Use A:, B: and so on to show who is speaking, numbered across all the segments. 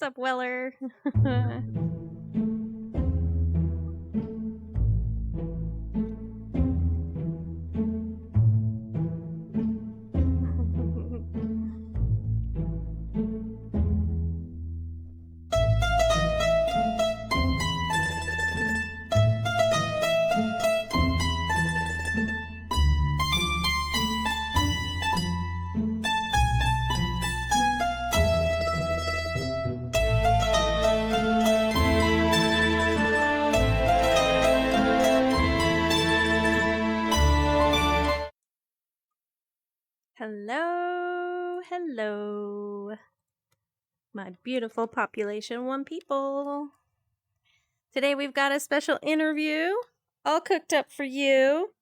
A: up, Weller? Hello, hello, my beautiful Population One people. Today we've got a special interview all cooked up for you,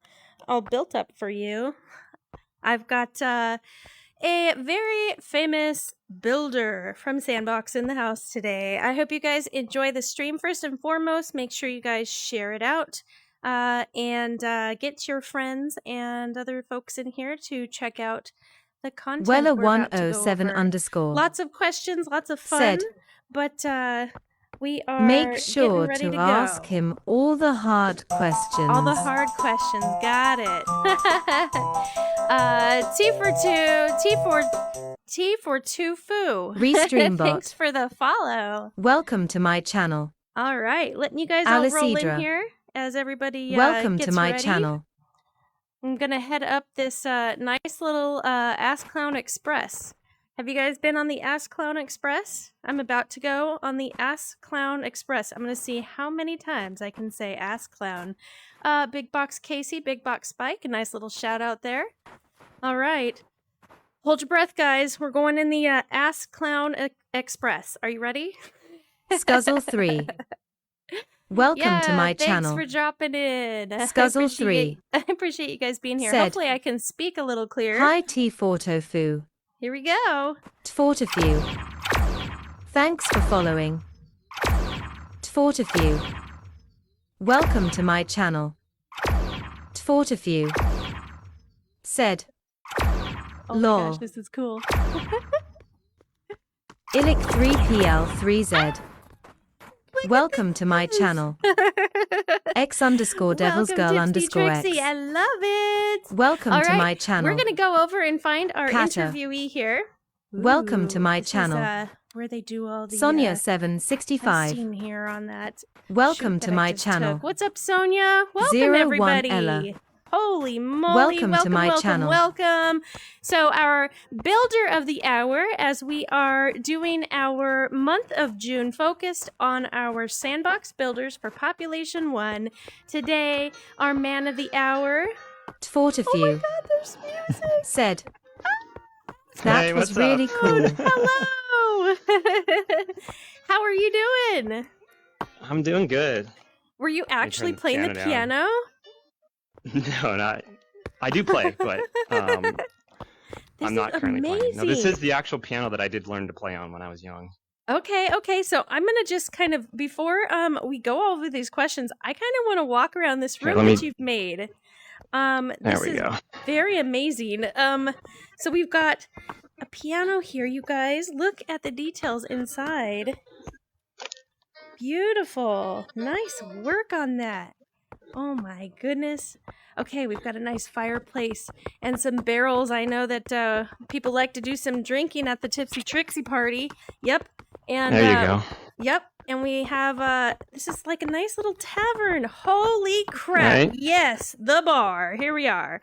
A: all built up for you. I've got a very famous builder from Sandbox in the house today. I hope you guys enjoy the stream. First and foremost, make sure you guys share it out. And get your friends and other folks in here to check out the content
B: Weller
A: we're about to go
B: 107
A: over.
B: underscore.
A: Lots of questions, lots of fun.
B: Said,
A: but we are
B: make sure
A: getting ready
B: to
A: to
B: ask
A: go.
B: him all the hard questions.
A: All the hard questions. Got it. T for two foo.
B: Restream bot.
A: Thanks for the follow.
B: Welcome to my channel.
A: All right, letting you guys all roll in
B: Alicidra.
A: here as everybody
B: Welcome
A: gets
B: to my
A: ready.
B: channel.
A: I'm gonna head up this nice little AssClown Express. Have you guys been on the AssClown Express? I'm about to go on the AssClown Express. I'm gonna see how many times I can say AssClown. Big Box Casey, Big Box Spike, a nice little shout out there. All right, hold your breath, guys. We're going in the AssClown Express. Are you ready?
B: Scuzzle3. Welcome to my channel.
A: Thanks for dropping in.
B: Scuzzle3.
A: I appreciate you guys being here.
B: Said,
A: hopefully I can speak a little clearer.
B: Hi T4tofu.
A: Here we go.
B: Tfortofu. Thanks for following. Tfortofu. Welcome to my channel. Tfortofu. Said,
A: Oh
B: lol.
A: my gosh, this is cool.
B: Illic3PL3Z. Welcome to my channel. X underscore devils girl underscore X.
A: TipsyTrixie, I love it.
B: Welcome
A: All
B: to
A: right,
B: my channel.
A: we're gonna go over and find our
B: Kata.
A: interviewee here.
B: Welcome to my
A: this
B: channel.
A: Is, where they do all the
B: Sonia 765.
A: I've seen here on that.
B: Welcome
A: shoot
B: to
A: that I
B: my
A: just
B: channel.
A: took. What's up, Sonia? Welcome
B: 01
A: everybody.
B: Ella.
A: Holy moly!
B: Welcome to my channel.
A: Welcome. So our builder of the hour, as we are doing our month of June focused on our sandbox builders for Population One. Today, our man of the hour.
B: Tfortofu.
A: Oh my God! There's music.
B: Said, that
C: Hey,
B: was
C: what's
B: really
C: up?
B: cool.
A: Hello. How are you doing?
C: I'm doing good.
A: Were you actually playing the piano?
C: No, not. I do play, but I'm not currently playing. No, this is the actual piano that I did learn to play on when I was young.
A: Okay. So I'm gonna just kind of before we go over these questions, I kind of want to walk around this room that you've made. This is very amazing. So we've got a piano here, you guys. Look at the details inside. Beautiful. Nice work on that. Oh my goodness. Okay, we've got a nice fireplace and some barrels. I know that people like to do some drinking at the TipsyTrixie party. Yep. And
C: there you go.
A: Yep. And we have this is like a nice little tavern. Holy crap.
C: Right?
A: Yes, the bar. Here we are.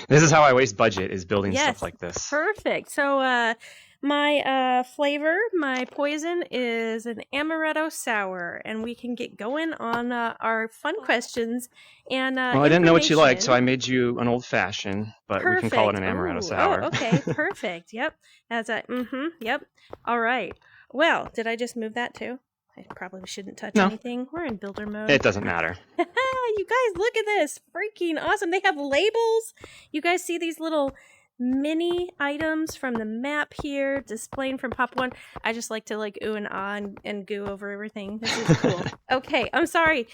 C: This is how I waste budget, is building stuff like this.
A: Perfect. So my flavor, my poison is an amaretto sour, and we can get going on our fun questions and
C: well, I didn't know what you liked, so I made you an old fashioned, but we can call it an amaretto sour.
A: Oh, okay, perfect. Yep. Yep. All right. Well, did I just move that too? I probably shouldn't touch anything. We're in builder mode.
C: It doesn't matter.
A: You guys, look at this. Freaking awesome. They have labels. You guys see these little mini items from the map here, displaying from Pop 1. I just like to like ooh and ah and goo over everything. This is cool. Okay, I'm sorry.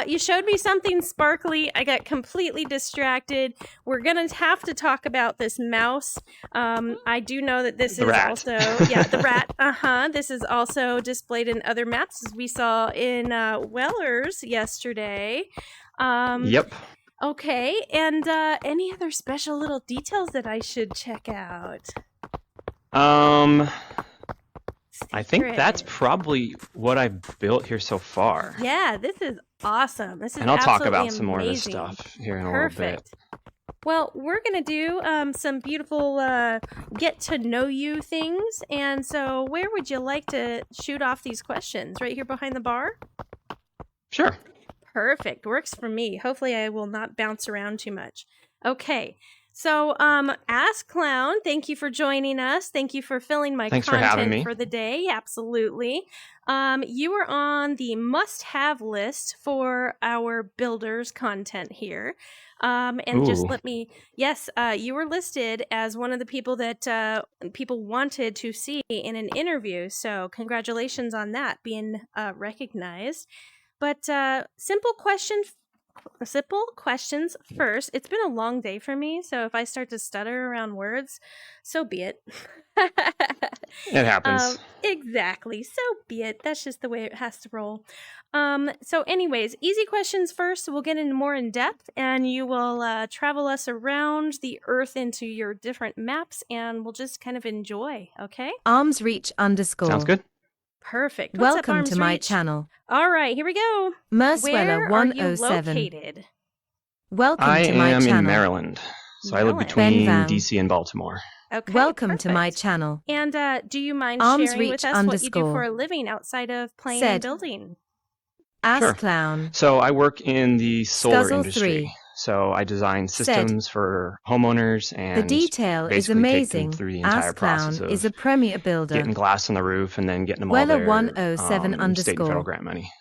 A: You showed me something sparkly. I got completely distracted. We're going to have to talk about this mouse. I do know that this
C: The
A: is
C: rat.
A: also, the rat. This is also displayed in other maps, as we saw in Weller's yesterday.
C: Yep.
A: Okay, and any other special little details that I should check out?
C: I think
A: Secret.
C: that's probably what I've built here so far.
A: Yeah, this is awesome. This is
C: And I'll talk
A: absolutely
C: about some more of this
A: amazing.
C: stuff here in a
A: Perfect.
C: little bit.
A: Well, we're going to do some beautiful get to know you things. And so where would you like to shoot off these questions? Right here behind the bar?
C: Sure.
A: Perfect. Works for me. Hopefully I will not bounce around too much. Okay. So, AssClown, thank you for joining us. Thank you for filling my
C: Thanks for having
A: content
C: me.
A: for the day. Absolutely. You were on the must-have list for our builders content here. And just
C: Ooh.
A: let me, yes, you were listed as one of the people that people wanted to see in an interview. So congratulations on that being recognized. But simple questions first. It's been a long day for me, so if I start to stutter around words, so be it.
C: It happens.
A: Exactly. So be it. That's just the way it has to roll. So anyways, easy questions first. We'll get in more in depth, and you will travel us around the Earth into your different maps, and we'll just kind of enjoy, okay?
B: Armsreach _
C: Sounds good.
A: Perfect. What's up,
B: Welcome to my
A: Armsreach?
B: channel.
A: All right, here we go.
B: Mersweller
A: Where are you
B: 107.
A: located?
B: Welcome
C: I
B: to my
C: am in
B: channel.
C: Maryland, so I live
A: Maryland.
C: between
B: Benvang.
C: DC and Baltimore.
A: Okay,
B: Welcome to my
A: perfect.
B: channel.
A: And do you mind sharing with
B: Armsreach
A: us what you do for
B: _
A: a living outside of playing
B: said.
A: and building?
C: Sure.
B: AssClown.
C: So I work in the solar
B: Scuzzle
C: industry.
B: 3.
C: So I design
B: Said.
C: systems for homeowners and
B: The detail is
C: basically take them
B: amazing.
C: through the entire process
B: AssClown
C: of
B: is a premier builder.
C: getting glass on the roof and then getting them all
B: Weller
C: their
B: 107
C: state and federal
B: _
C: grant money.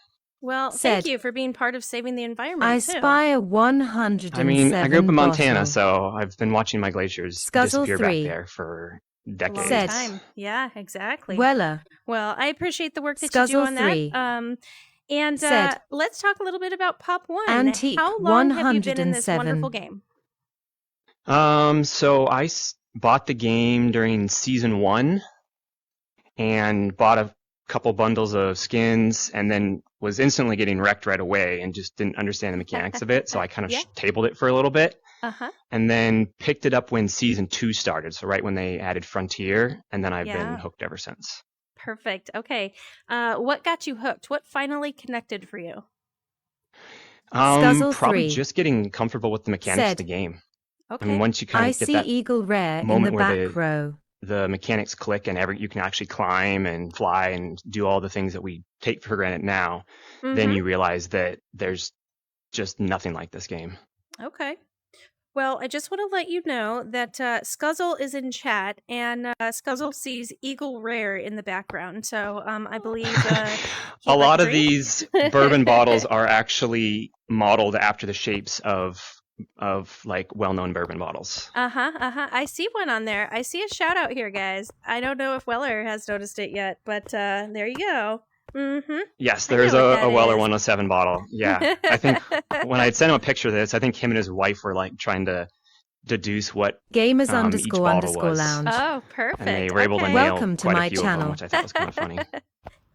A: Well,
B: said.
A: thank you for being part of saving the environment,
B: I
A: too.
B: spy a 107
C: I mean, I grew up in Montana,
B: bottle.
C: so I've been watching my glaciers
B: Scuzzle
C: disappear
B: 3.
C: back there for
A: A long
C: decades.
B: Said.
A: time. Yeah, exactly.
B: Weller.
A: Well, I appreciate the work that you do
B: Scuzzle
A: on
B: 3.
A: that. And
B: Said.
A: let's talk a little bit about Pop 1.
B: Antique
A: How long have you been in this
B: 107.
A: wonderful game?
C: So I bought the game during season 1 and bought a couple bundles of skins and then was instantly getting wrecked right away and just didn't understand the mechanics of it. So I kind of
A: Yeah.
C: tabled it for a little bit
A: Uh-huh.
C: and then picked it up when season 2 started. So right when they added Frontier, and then I've
A: Yeah.
C: been hooked ever since.
A: Perfect. Okay. What got you hooked? What finally connected for you?
B: Scuzzle
C: Probably
B: 3.
C: just getting comfortable with the mechanics
B: Said.
C: of the game.
A: Okay.
C: I mean, once you
B: I
C: kind of get
B: see
C: that
B: Eagle Rare in the
C: moment where
B: back row.
C: the mechanics click and you can actually climb and fly and do all the things that we take for granted now, then
A: Mhm.
C: you realize that there's just nothing like this game.
A: Okay. Well, I just want to let you know that Scuzzle is in chat, and Scuzzle sees Eagle Rare in the background. So I believe
C: A lot of
A: agreed.
C: these bourbon bottles are actually modeled after the shapes of like well-known bourbon bottles.
A: I see one on there. I see a shout out here, guys. I don't know if Weller has noticed it yet, but there you go. Mm-hmm.
C: Yes,
A: I
C: there's
A: know what
C: a
A: that
C: Weller
A: is.
C: 107 bottle. Yeah, I think when I sent him a picture of this, I think him and his wife were like trying to deduce what
B: Gamers
C: each bottle
B: __
C: was.
B: lounge.
A: Oh, perfect.
C: and they were able to
A: Okay.
C: nail
B: Welcome to
C: quite
B: my
C: a few of
B: channel.
C: them, which I thought was kind of funny.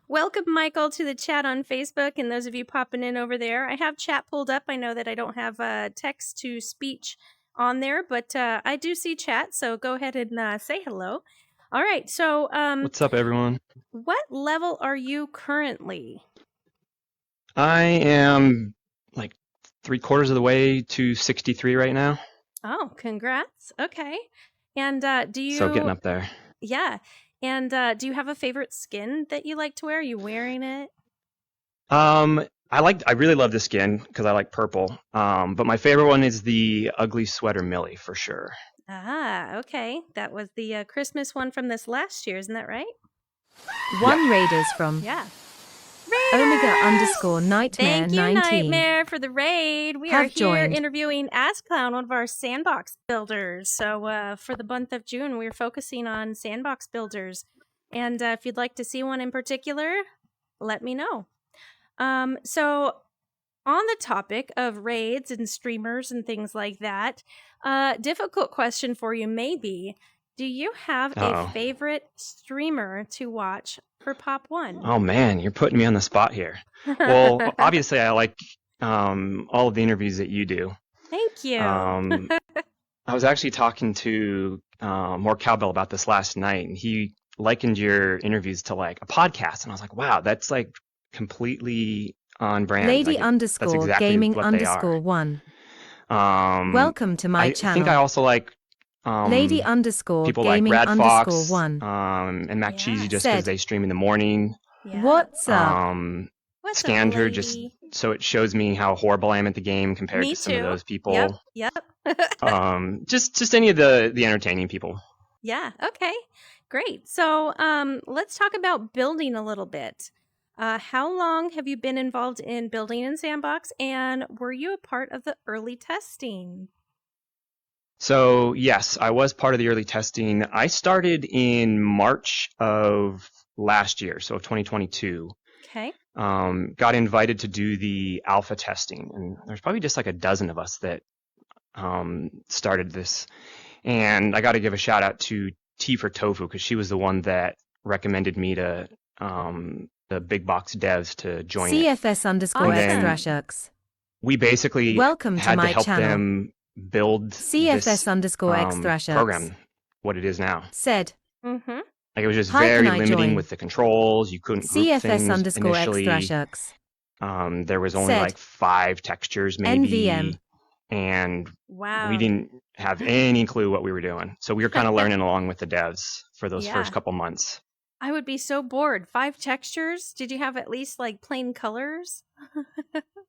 A: Welcome, Michael, to the chat on Facebook, and those of you popping in over there. I have chat pulled up. I know that I don't have text to speech on there, but I do see chat, so go ahead and say hello. All right, so
C: What's up, everyone?
A: what level are you currently?
C: I am like 3/4 of the way to 63 right now.
A: Oh, congrats. Okay. And do you...
C: So getting up there.
A: Yeah. And do you have a favorite skin that you like to wear? Are you wearing it?
C: I really love this skin because I like purple. But my favorite one is the ugly sweater Millie for sure.
A: Ah, okay. That was the Christmas one from this last year, isn't that right?
B: One Raiders from.
A: Yeah.
B: Omega_Nightmare
A: Thank you,
B: 19
A: Nightmare, for the raid. We
B: have
A: are here
B: joined.
A: interviewing AssClown, one of our sandbox builders. So for the month of June, we're focusing on sandbox builders. And if you'd like to see one in particular, let me know. So on the topic of raids and streamers and things like that, difficult question for you maybe, do you have a favorite streamer to watch for Pop 1?
C: Oh man, you're putting me on the spot here. Well, obviously I like all of the interviews that you do.
A: Thank you.
C: I was actually talking to More Cowbell about this last night, and he likened your interviews to like a podcast, and I was like, wow, that's like completely on brand.
B: Lady
C: like, that's exactly
B: Gaming
C: what they are.
B: _1. Welcome to my channel.
C: I think I also like
B: Lady
C: people
B: Gaming
C: like Rad Fox
B: _1.
C: And Mac Cheesy just because they stream in the morning.
A: Yeah.
B: What's up?
A: What's
C: Scanned
A: up,
C: her
A: lady?
C: just so it shows me how horrible I am at the game compared
A: Me
C: to some of
A: too.
C: those people.
A: Yep.
C: Just any of the entertaining people.
A: Yeah. Okay. Great. So let's talk about building a little bit. How long have you been involved in building in Sandbox, and were you a part of the early testing?
C: So yes, I was part of the early testing. I started in March of last year, so 2022.
A: Okay.
C: Got invited to do the alpha testing, and there's probably just like a dozen of us that started this. And I got to give a shout out to T for Tofu because she was the one that recommended me to the big box devs to join
B: CFS_extra shucks.
C: We basically
B: Welcome
C: had
B: to my
C: help
B: channel.
C: them build
B: CFS_extra shucks.
C: program, what it is now.
B: Said.
A: Mm-hmm.
C: Like it was just
B: Hi,
C: very
B: can I
C: limiting
B: join?
C: with the controls. You couldn't group things initially.
B: CFS_extra shucks.
C: There was only
B: Said.
C: like 5 textures maybe.
B: NVM.
C: And
A: Wow.
C: we didn't have any clue what we were doing. So we were kind of learning along with the devs for those first couple months.
A: I would be so bored. 5 textures? Did you have at least like plain colors?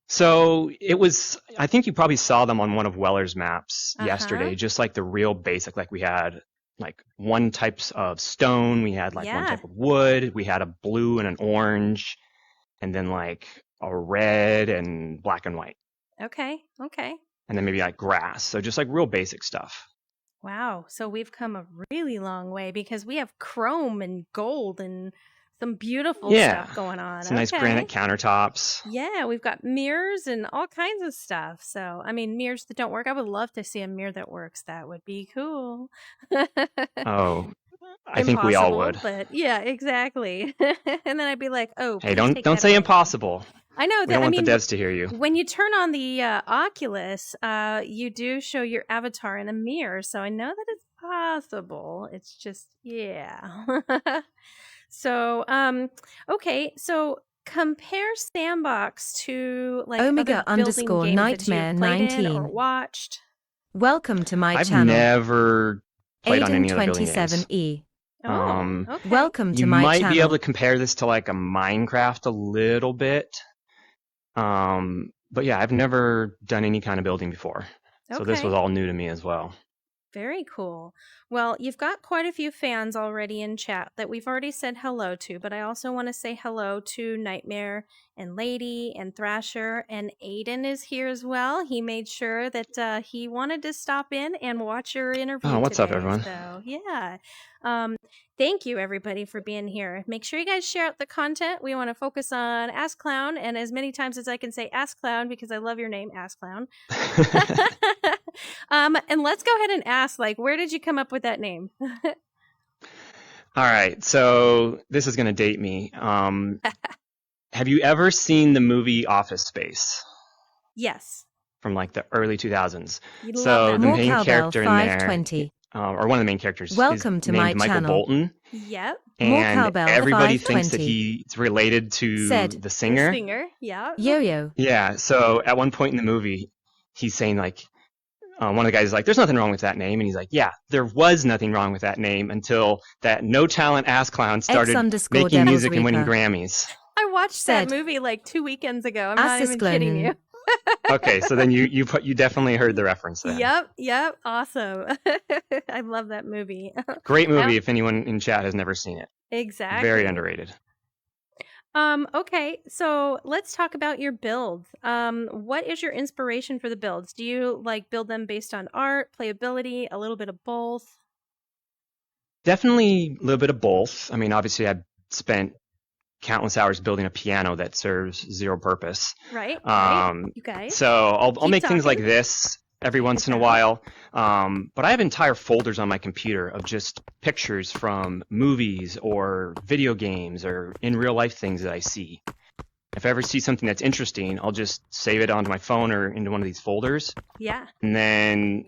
C: So it was, I think you probably saw them on one of Weller's maps yesterday, just like the real basic, like we had like one types of stone, we had like one type of wood, we had a blue and an orange, and then like a red and black and white.
A: Okay.
C: And then maybe like grass. So just like real basic stuff.
A: Wow. So we've come a really long way because we have chrome and gold and some beautiful stuff going on.
C: Some nice granite countertops.
A: Yeah, we've got mirrors and all kinds of stuff. So, I mean, mirrors that don't work. I would love to see a mirror that works. That would be cool.
C: Oh, I think we all would.
A: But yeah, exactly. And then I'd be like, oh,
C: hey, don't say impossible.
A: I know that.
C: We don't want the devs to hear you.
A: When you turn on the Oculus, you do show your avatar in a mirror, so I know that it's possible. It's just So okay, so compare Sandbox to like
B: Omega_Nightmare 19
A: or watched.
B: Welcome to my
C: I've
B: channel.
C: Never played on any other building games.
B: Aiden27E.
A: Okay.
B: Welcome to my channel.
C: You might be able to compare this to like a Minecraft a little bit. But yeah, I've never done any kind of building before. So this was all new to me as well.
A: Very cool. Well, you've got quite a few fans already in chat that we've already said hello to, but I also want to say hello to Nightmare and Lady and Thrasher, and Aiden is here as well. He made sure that he wanted to stop in and watch your interview
C: what's
A: today.
C: up, everyone?
A: So, yeah. Thank you, everybody, for being here. Make sure you guys share out the content. We want to focus on AssClown, and as many times as I can say AssClown because I love your name, AssClown. And let's go ahead and ask, like, where did you come up with that name?
C: All right, so this is going to date me. Have you ever seen the movie Office Space?
A: Yes.
C: From like the early 2000s.
A: So
C: the main character in there, or one of the main characters,
B: Welcome
C: is
B: to
C: named
B: my
C: Michael
B: channel.
C: Bolton.
A: Yep.
C: And everybody thinks that he's related to the singer.
A: The singer, yeah.
B: Yo-yo.
C: Yeah, so at one point in the movie, he's saying like, one of the guys is like, there's nothing wrong with that name. And he's like, yeah, there was nothing wrong with that name until that no-talent AssClown started making music and winning Grammys.
A: I watched that movie like 2 weekends ago. I'm not even kidding you.
C: Okay, so then you definitely heard the reference then.
A: Yep, awesome. I love that movie.
C: Great movie if anyone in chat has never seen it.
A: Exactly.
C: Very underrated.
A: Okay, so let's talk about your builds. What is your inspiration for the builds? Do you like build them based on art, playability, a little bit of both?
C: Definitely a little bit of both. I mean, obviously, I've spent countless hours building a piano that serves zero purpose.
A: Right, you guys.
C: So I'll
A: Keep
C: make things like
A: talking.
C: this every
A: Check
C: once
A: this
C: in a
A: out.
C: while. But I have entire folders on my computer of just pictures from movies or video games or in real life things that I see. If I ever see something that's interesting, I'll just save it onto my phone or into one of these folders.
A: Yeah.
C: And then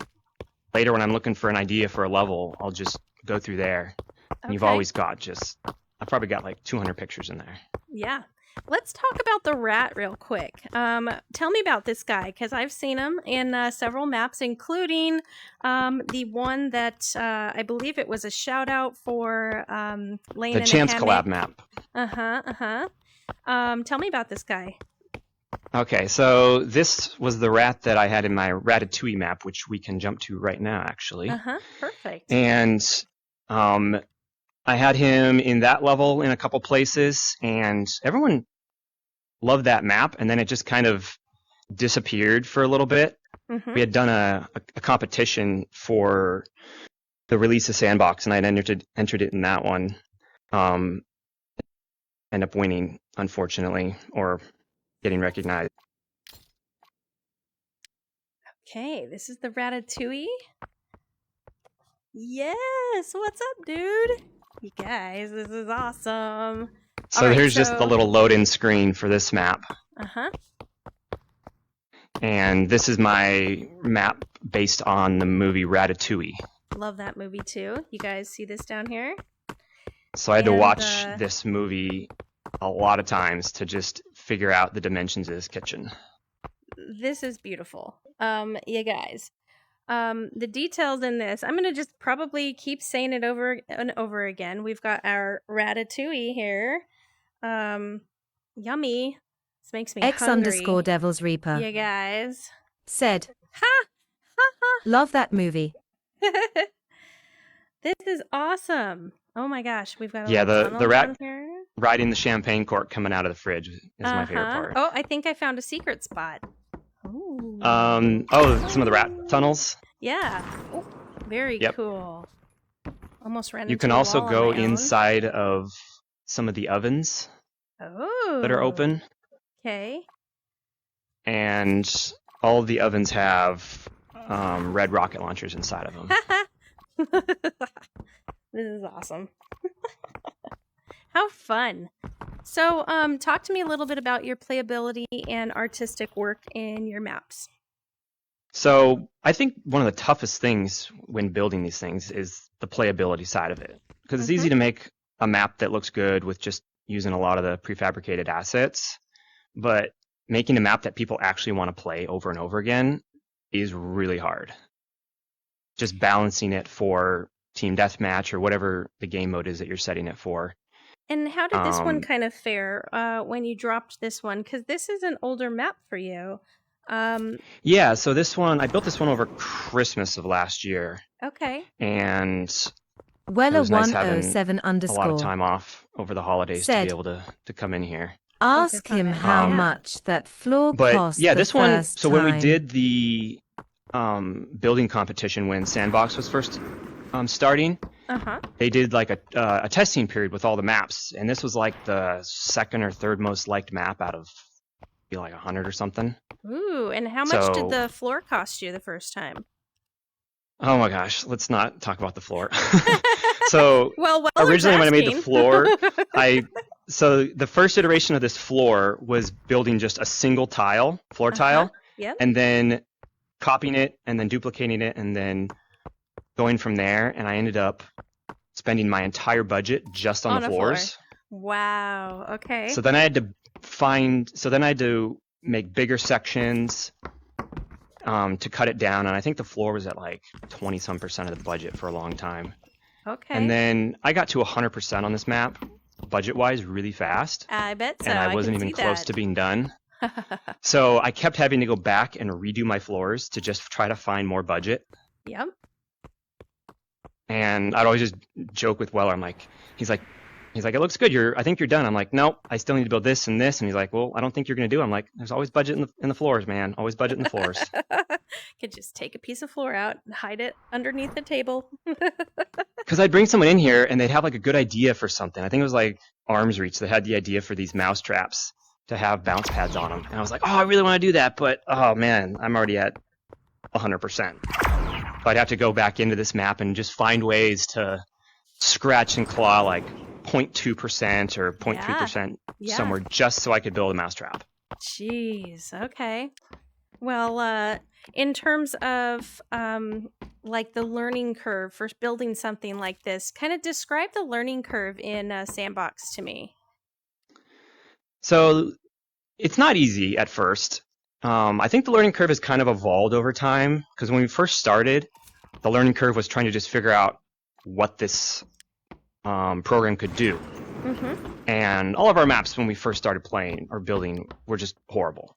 C: later when I'm looking for an idea for a level, I'll just go through there. And you've
A: Okay.
C: always got just, I've probably got like 200 pictures in there.
A: Yeah. Let's talk about the rat real quick. Tell me about this guy, because I've seen him in several maps, including the one that I believe it was a shout out for Lane
C: The
A: in
C: Chance
A: a
C: collab
A: Hammock.
C: map.
A: Tell me about this guy.
C: Okay, so this was the rat that I had in my Ratatouille map, which we can jump to right now, actually.
A: Perfect.
C: And I had him in that level in a couple places, and everyone loved that map, and then it just kind of disappeared for a little bit.
A: Mhm.
C: We had done a competition for the release of Sandbox, and I'd entered it in that one. End up winning, unfortunately, or getting recognized.
A: Okay, this is the Ratatouille. Yes, what's up, dude? You guys, this is awesome.
C: So
A: Alright,
C: here's just the little load-in screen for this map. And this is my map based on the movie Ratatouille.
A: Love that movie too. You guys see this down here?
C: So I had to
A: And,
C: watch this movie a lot of times to just figure out the dimensions of this kitchen.
A: This is beautiful. You guys. The details in this, I'm gonna just probably keep saying it over and over again. We've got our Ratatouille here. Yummy. This makes me hungry.
B: X_Devil's Reaper
A: You guys.
B: said,
A: Ha!
B: love that movie.
A: This is awesome. Oh my gosh, we've got a
C: Yeah,
A: little
C: the rat
A: down here.
C: riding the champagne cork coming out of the fridge is my favorite part.
A: Oh, I think I found a secret spot. Ooh.
C: Some of the rat tunnels.
A: Yeah. Oh, very
C: Yep.
A: cool. Almost ran
C: You
A: into
C: can
A: a
C: also
A: wall on
C: go
A: my own.
C: inside of some of the ovens that are open.
A: Okay.
C: And all of the ovens have red rocket launchers inside of them.
A: This is awesome. How fun. So, talk to me a little bit about your playability and artistic work in your maps.
C: So I think one of the toughest things when building these things is the playability side of it. Because it's easy to make a map that looks good with just using a lot of the prefabricated assets. But making a map that people actually want to play over and over again is really hard. Just balancing it for team deathmatch or whatever the game mode is that you're setting it for.
A: And how did this one kind of fare when you dropped this one? Because this is an older map for you.
C: Yeah, so this one, I built this one over Christmas of last year.
A: Okay.
C: And it was nice having
B: Weller107_
C: a lot of time off over the holidays to
B: said,
C: be able to come in here.
B: ask him how much that floor
C: But
B: cost
C: yeah,
B: the
C: this one,
B: first
C: so when we
B: time.
C: did the building competition when Sandbox was first starting, they did like a testing period with all the maps, and this was like the second or third most liked map out of like 100 or something.
A: Ooh, and how much did the floor cost you the first time?
C: Oh my gosh, let's not talk about the floor. So
A: well,
C: originally when I made the floor, so the first iteration of this floor was building just a single floor tile, and then copying it and then duplicating it and then going from there, and I ended up spending my entire budget just on the floors.
A: Wow, okay.
C: So then I had to make bigger sections to cut it down, and I think the floor was at like 20-some% of the budget for a long time.
A: Okay.
C: And then I got to 100% on this map, budget-wise, really fast.
A: I bet so.
C: And I wasn't even close to being done. So I kept having to go back and redo my floors to just try to find more budget.
A: Yep.
C: And I'd always just joke with Weller. He's like, He's like, it looks good. I think you're done. I'm like, nope, I still need to build this and this. And he's like, well, I don't think you're going to do it. I'm like, there's always budget in the floors, man. Always budget in the floors.
A: Could just take a piece of floor out and hide it underneath the table.
C: Because I'd bring someone in here and they'd have like a good idea for something. I think it was like Arms Reach that had the idea for these mouse traps to have bounce pads on them. And I was like, oh, I really want to do that. But, oh, man, I'm already at 100%. So I'd have to go back into this map and just find ways to scratch and claw like 0.2% or 0.3% somewhere just so I could build a mousetrap.
A: Jeez. Okay. Well, in terms of like the learning curve for building something like this, kind of describe the learning curve in Sandbox to me.
C: So it's not easy at first. I think the learning curve has kind of evolved over time because when we first started, the learning curve was trying to just figure out what this program could do.
A: Mm-hmm.
C: And all of our maps when we first started playing or building were just horrible.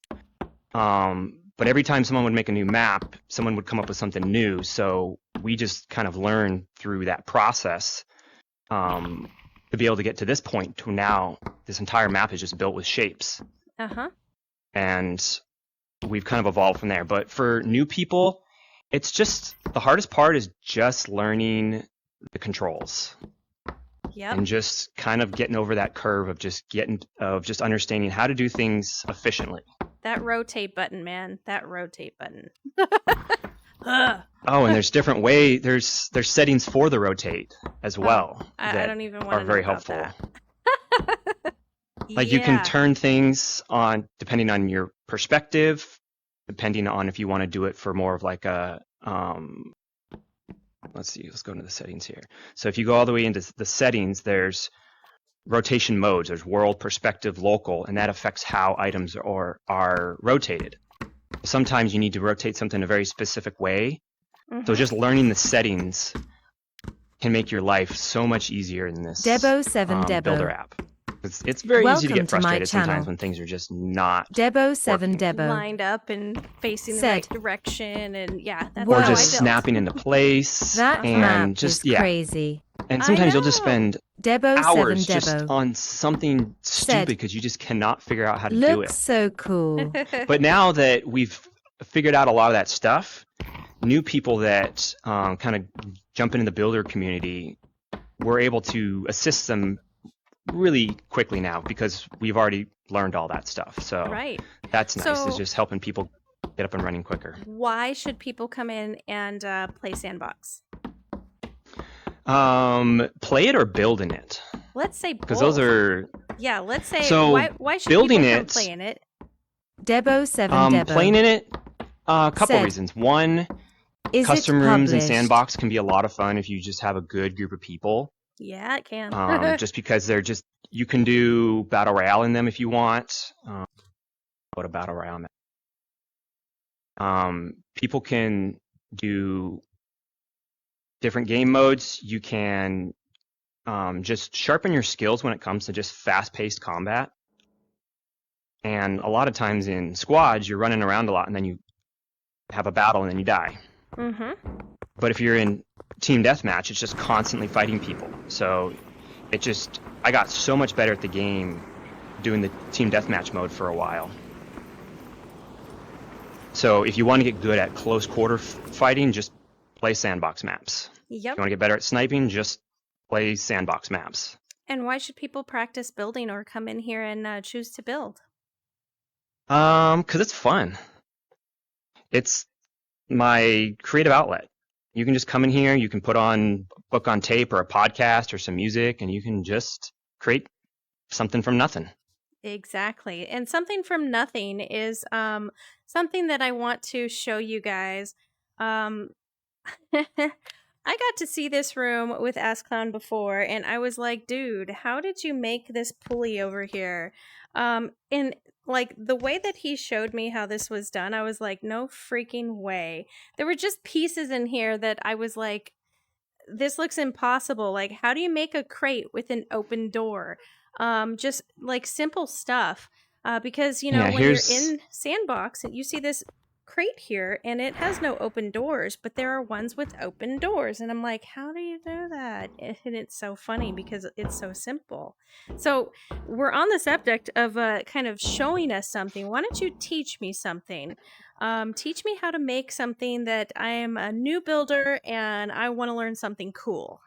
C: But every time someone would make a new map, someone would come up with something new. So we just kind of learned through that process to be able to get to this point to now this entire map is just built with shapes.
A: Uh-huh.
C: And we've kind of evolved from there. But for new people, it's just the hardest part is just learning the controls.
A: Yep.
C: And just kind of getting over that curve of just understanding how to do things efficiently.
A: That rotate button, man. That rotate button.
C: Oh, and there's different there's settings for the rotate as well.
A: I don't even want to know
C: are very
A: about
C: helpful.
A: That.
C: Like you can turn things on depending on your perspective, depending on if you want to do it for more of like a let's see, let's go into the settings here. So if you go all the way into the settings, there's rotation modes. There's world, perspective, local, and that affects how items are rotated. Sometimes you need to rotate something a very specific way. Mm-hmm. So just learning the settings can make your life so much easier in this Builder app. It's very easy to get frustrated sometimes when things are just not
A: lined up and facing the right direction, and that's
C: or
A: how
C: just snapping into place.
B: That
C: and
B: map
C: just
B: is crazy.
C: And sometimes you'll just spend hours just on something stupid because you just cannot figure out how to do it.
B: Looks so cool.
C: But now that we've figured out a lot of that stuff, new people that kind of jump into the builder community, we're able to assist them really quickly now because we've already learned all that stuff. So that's nice. It's just helping people get up and running quicker.
A: Why should people come in and play Sandbox?
C: Play it or build in it?
A: Let's say both.
C: Because those are...
A: Yeah, let's say
C: so
A: why should
C: building
A: people
C: come
A: play in it?
B: Debo7
C: playing in it, a couple reasons. One, custom rooms in Sandbox can be a lot of fun if you just have a good group of people.
A: Yeah, it can.
C: Just because you can do Battle Royale in them if you want. What a Battle Royale map. People can do different game modes. You can just sharpen your skills when it comes to just fast-paced combat. And a lot of times in squads, you're running around a lot and then you have a battle and then you die.
A: Mm-hmm.
C: But if you're in team deathmatch, it's just constantly fighting people. So I got so much better at the game doing the team deathmatch mode for a while. So if you want to get good at close quarter fighting, just play Sandbox maps.
A: Yep.
C: If you want to get better at sniping, just play Sandbox maps.
A: And why should people practice building or come in here and choose to build?
C: Because it's fun. It's my creative outlet. You can just come in here, you can put on a book on tape or a podcast or some music, and you can just create something from nothing.
A: Exactly. And something from nothing is something that I want to show you guys. I got to see this room with AssClown before, and I was like, dude, how did you make this pulley over here? And like the way that he showed me how this was done, I was like, no freaking way. There were just pieces in here that I was like, this looks impossible. Like, how do you make a crate with an open door? Just like simple stuff. Because, when you're in Sandbox and you see this crate here and it has no open doors, but there are ones with open doors. And I'm like, how do you do that? And it's so funny because it's so simple. So we're on the subject of kind of showing us something. Why don't you teach me something? Teach me how to make something that I am a new builder and I want to learn something cool.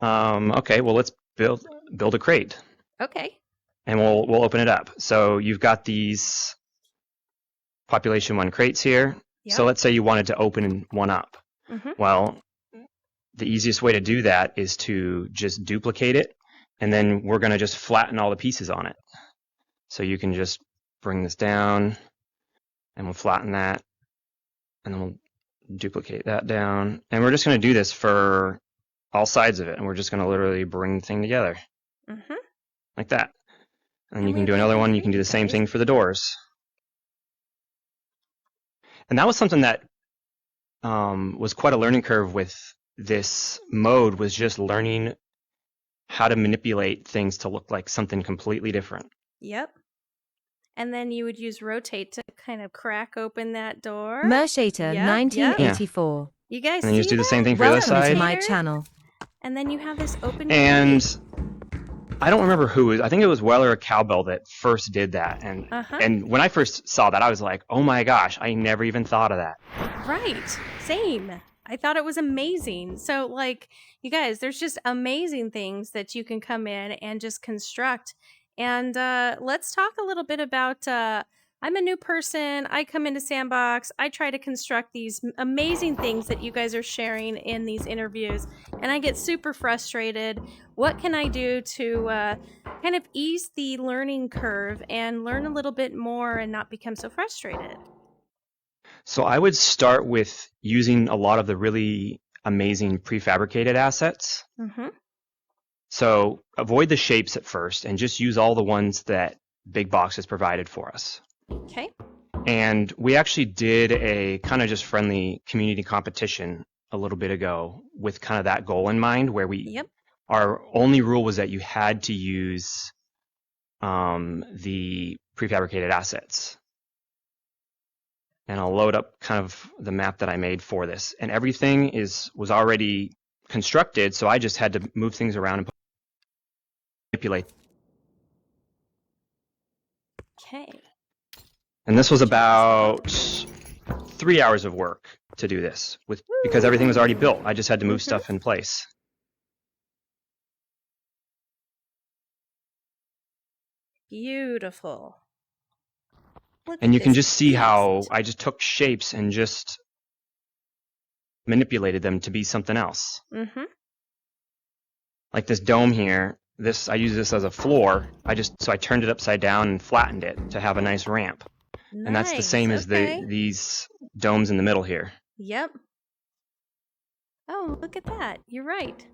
C: Okay, well, let's build a crate.
A: Okay.
C: And we'll open it up. So you've got these Population One crates here.
A: Yep.
C: So let's say you wanted to open one up.
A: Mm-hmm.
C: Well, the easiest way to do that is to just duplicate it, and then we're going to just flatten all the pieces on it. So you can just bring this down, and we'll flatten that, and then we'll duplicate that down. And we're just going to do this for all sides of it, and we're just going to literally bring the thing together.
A: Mm-hmm.
C: Like that. And
A: And
C: you can
A: we
C: do another
A: have
C: one.
A: the
C: You can do the same
A: guys.
C: thing for the doors. And that was something that was quite a learning curve with this mode, was just learning how to manipulate things to look like something completely different.
A: Yep. And then you would use rotate to kind of crack open that door.
B: Mershater,
A: Yep,
B: 1984.
A: You guys
C: And then you
A: see
C: just do the
A: that?
C: same thing for the other
B: Welcome to
C: side.
B: my
A: Rotator.
B: channel.
A: And then you have this open
C: And
A: crate.
C: I don't remember who. I think it was Weller or Cowbell that first did that. And when I first saw that, I was like, oh my gosh, I never even thought of that.
A: Right. Same. I thought it was amazing. So, like, you guys, there's just amazing things that you can come in and just construct. And let's talk a little bit about. I'm a new person. I come into Sandbox. I try to construct these amazing things that you guys are sharing in these interviews, and I get super frustrated. What can I do to kind of ease the learning curve and learn a little bit more and not become so frustrated?
C: So I would start with using a lot of the really amazing prefabricated assets.
A: Mm-hmm.
C: So avoid the shapes at first and just use all the ones that Big Box has provided for us.
A: Okay.
C: And we actually did a kind of just friendly community competition a little bit ago with kind of that goal in mind, where
A: Yep.
C: our only rule was that you had to use the prefabricated assets. And I'll load up kind of the map that I made for this. And everything was already constructed, so I just had to move things around and manipulate.
A: Okay.
C: And this was about 3 hours of work to do this, because everything was already built. I just had to move stuff in place.
A: Beautiful. Look
C: And
A: at
C: you can
A: this
C: just see how
A: beast.
C: I just took shapes and just manipulated them to be something else.
A: Mm-hmm.
C: Like this dome here, I use this as a floor. So I turned it upside down and flattened it to have a nice ramp.
A: Nice.
C: And that's the same as these domes in the middle here.
A: Yep. Oh, look at that. You're right.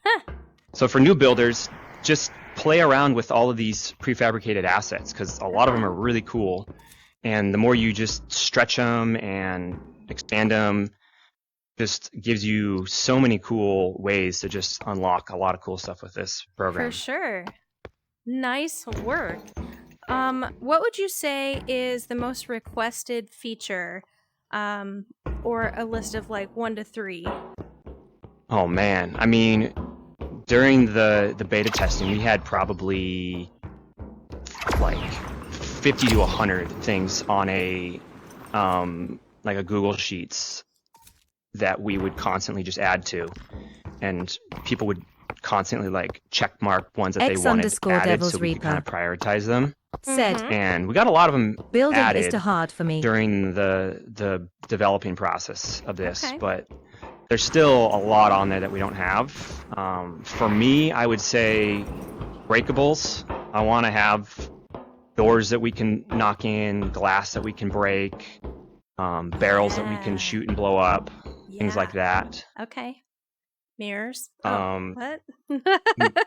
A: Huh.
C: So for new builders, just play around with all of these prefabricated assets, because a lot of them are really cool. And the more you just stretch them and expand them, just gives you so many cool ways to just unlock a lot of cool stuff with this program.
A: For sure. Nice work. What would you say is the most requested feature, or a list of like 1 to 3?
C: Oh man, I mean, during the beta testing, we had probably like 50 to 100 things on like a Google Sheets that we would constantly just add to, and people would constantly like check mark ones that they wanted added, so we could kind of prioritize them.
B: Said,
C: And we got a lot of them
B: building
C: added
B: is too hard for me
C: during the developing process of this,
A: Okay.
C: but there's still a lot on there that we don't have. For me, I would say breakables. I want to have doors that we can knock in, glass that we can break, barrels that we can shoot and blow up, things like that.
A: Okay. Mirrors. What?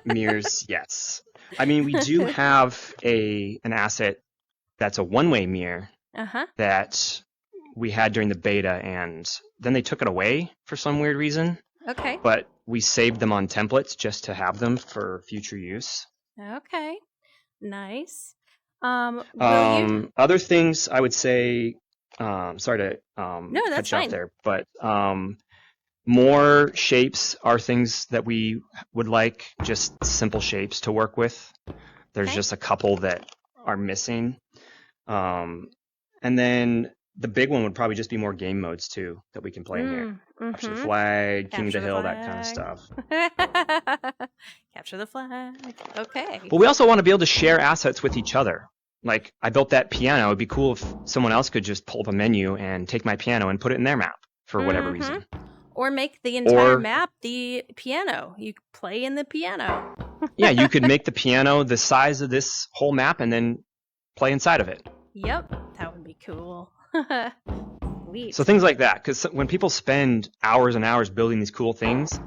C: Mirrors, yes. I mean, we do have an asset that's a one-way mirror that we had during the beta, and then they took it away for some weird reason.
A: Okay.
C: But we saved them on templates just to have them for future use.
A: Okay. Nice.
C: Other things I would say, Sorry to
A: No, that's
C: cut you off
A: fine.
C: there, but more shapes are things that we would like, just simple shapes to work with. There's
A: Okay.
C: just a couple that are missing. And then the big one would probably just be more game modes too that we can play in here. Capture the flag, King of
A: Capture
C: the
A: the
C: Hill, that kind of
A: flag.
C: stuff.
A: Capture the flag. Okay.
C: But we also want to be able to share assets with each other. Like, I built that piano. It'd be cool if someone else could just pull up a menu and take my piano and put it in their map for whatever reason.
A: Or make the entire
C: Or-
A: map the piano. You play in the piano.
C: Yeah, you could make the piano the size of this whole map and then play inside of it.
A: Yep, that would be cool. Sweet.
C: So things like that, because when people spend hours and hours building these cool things,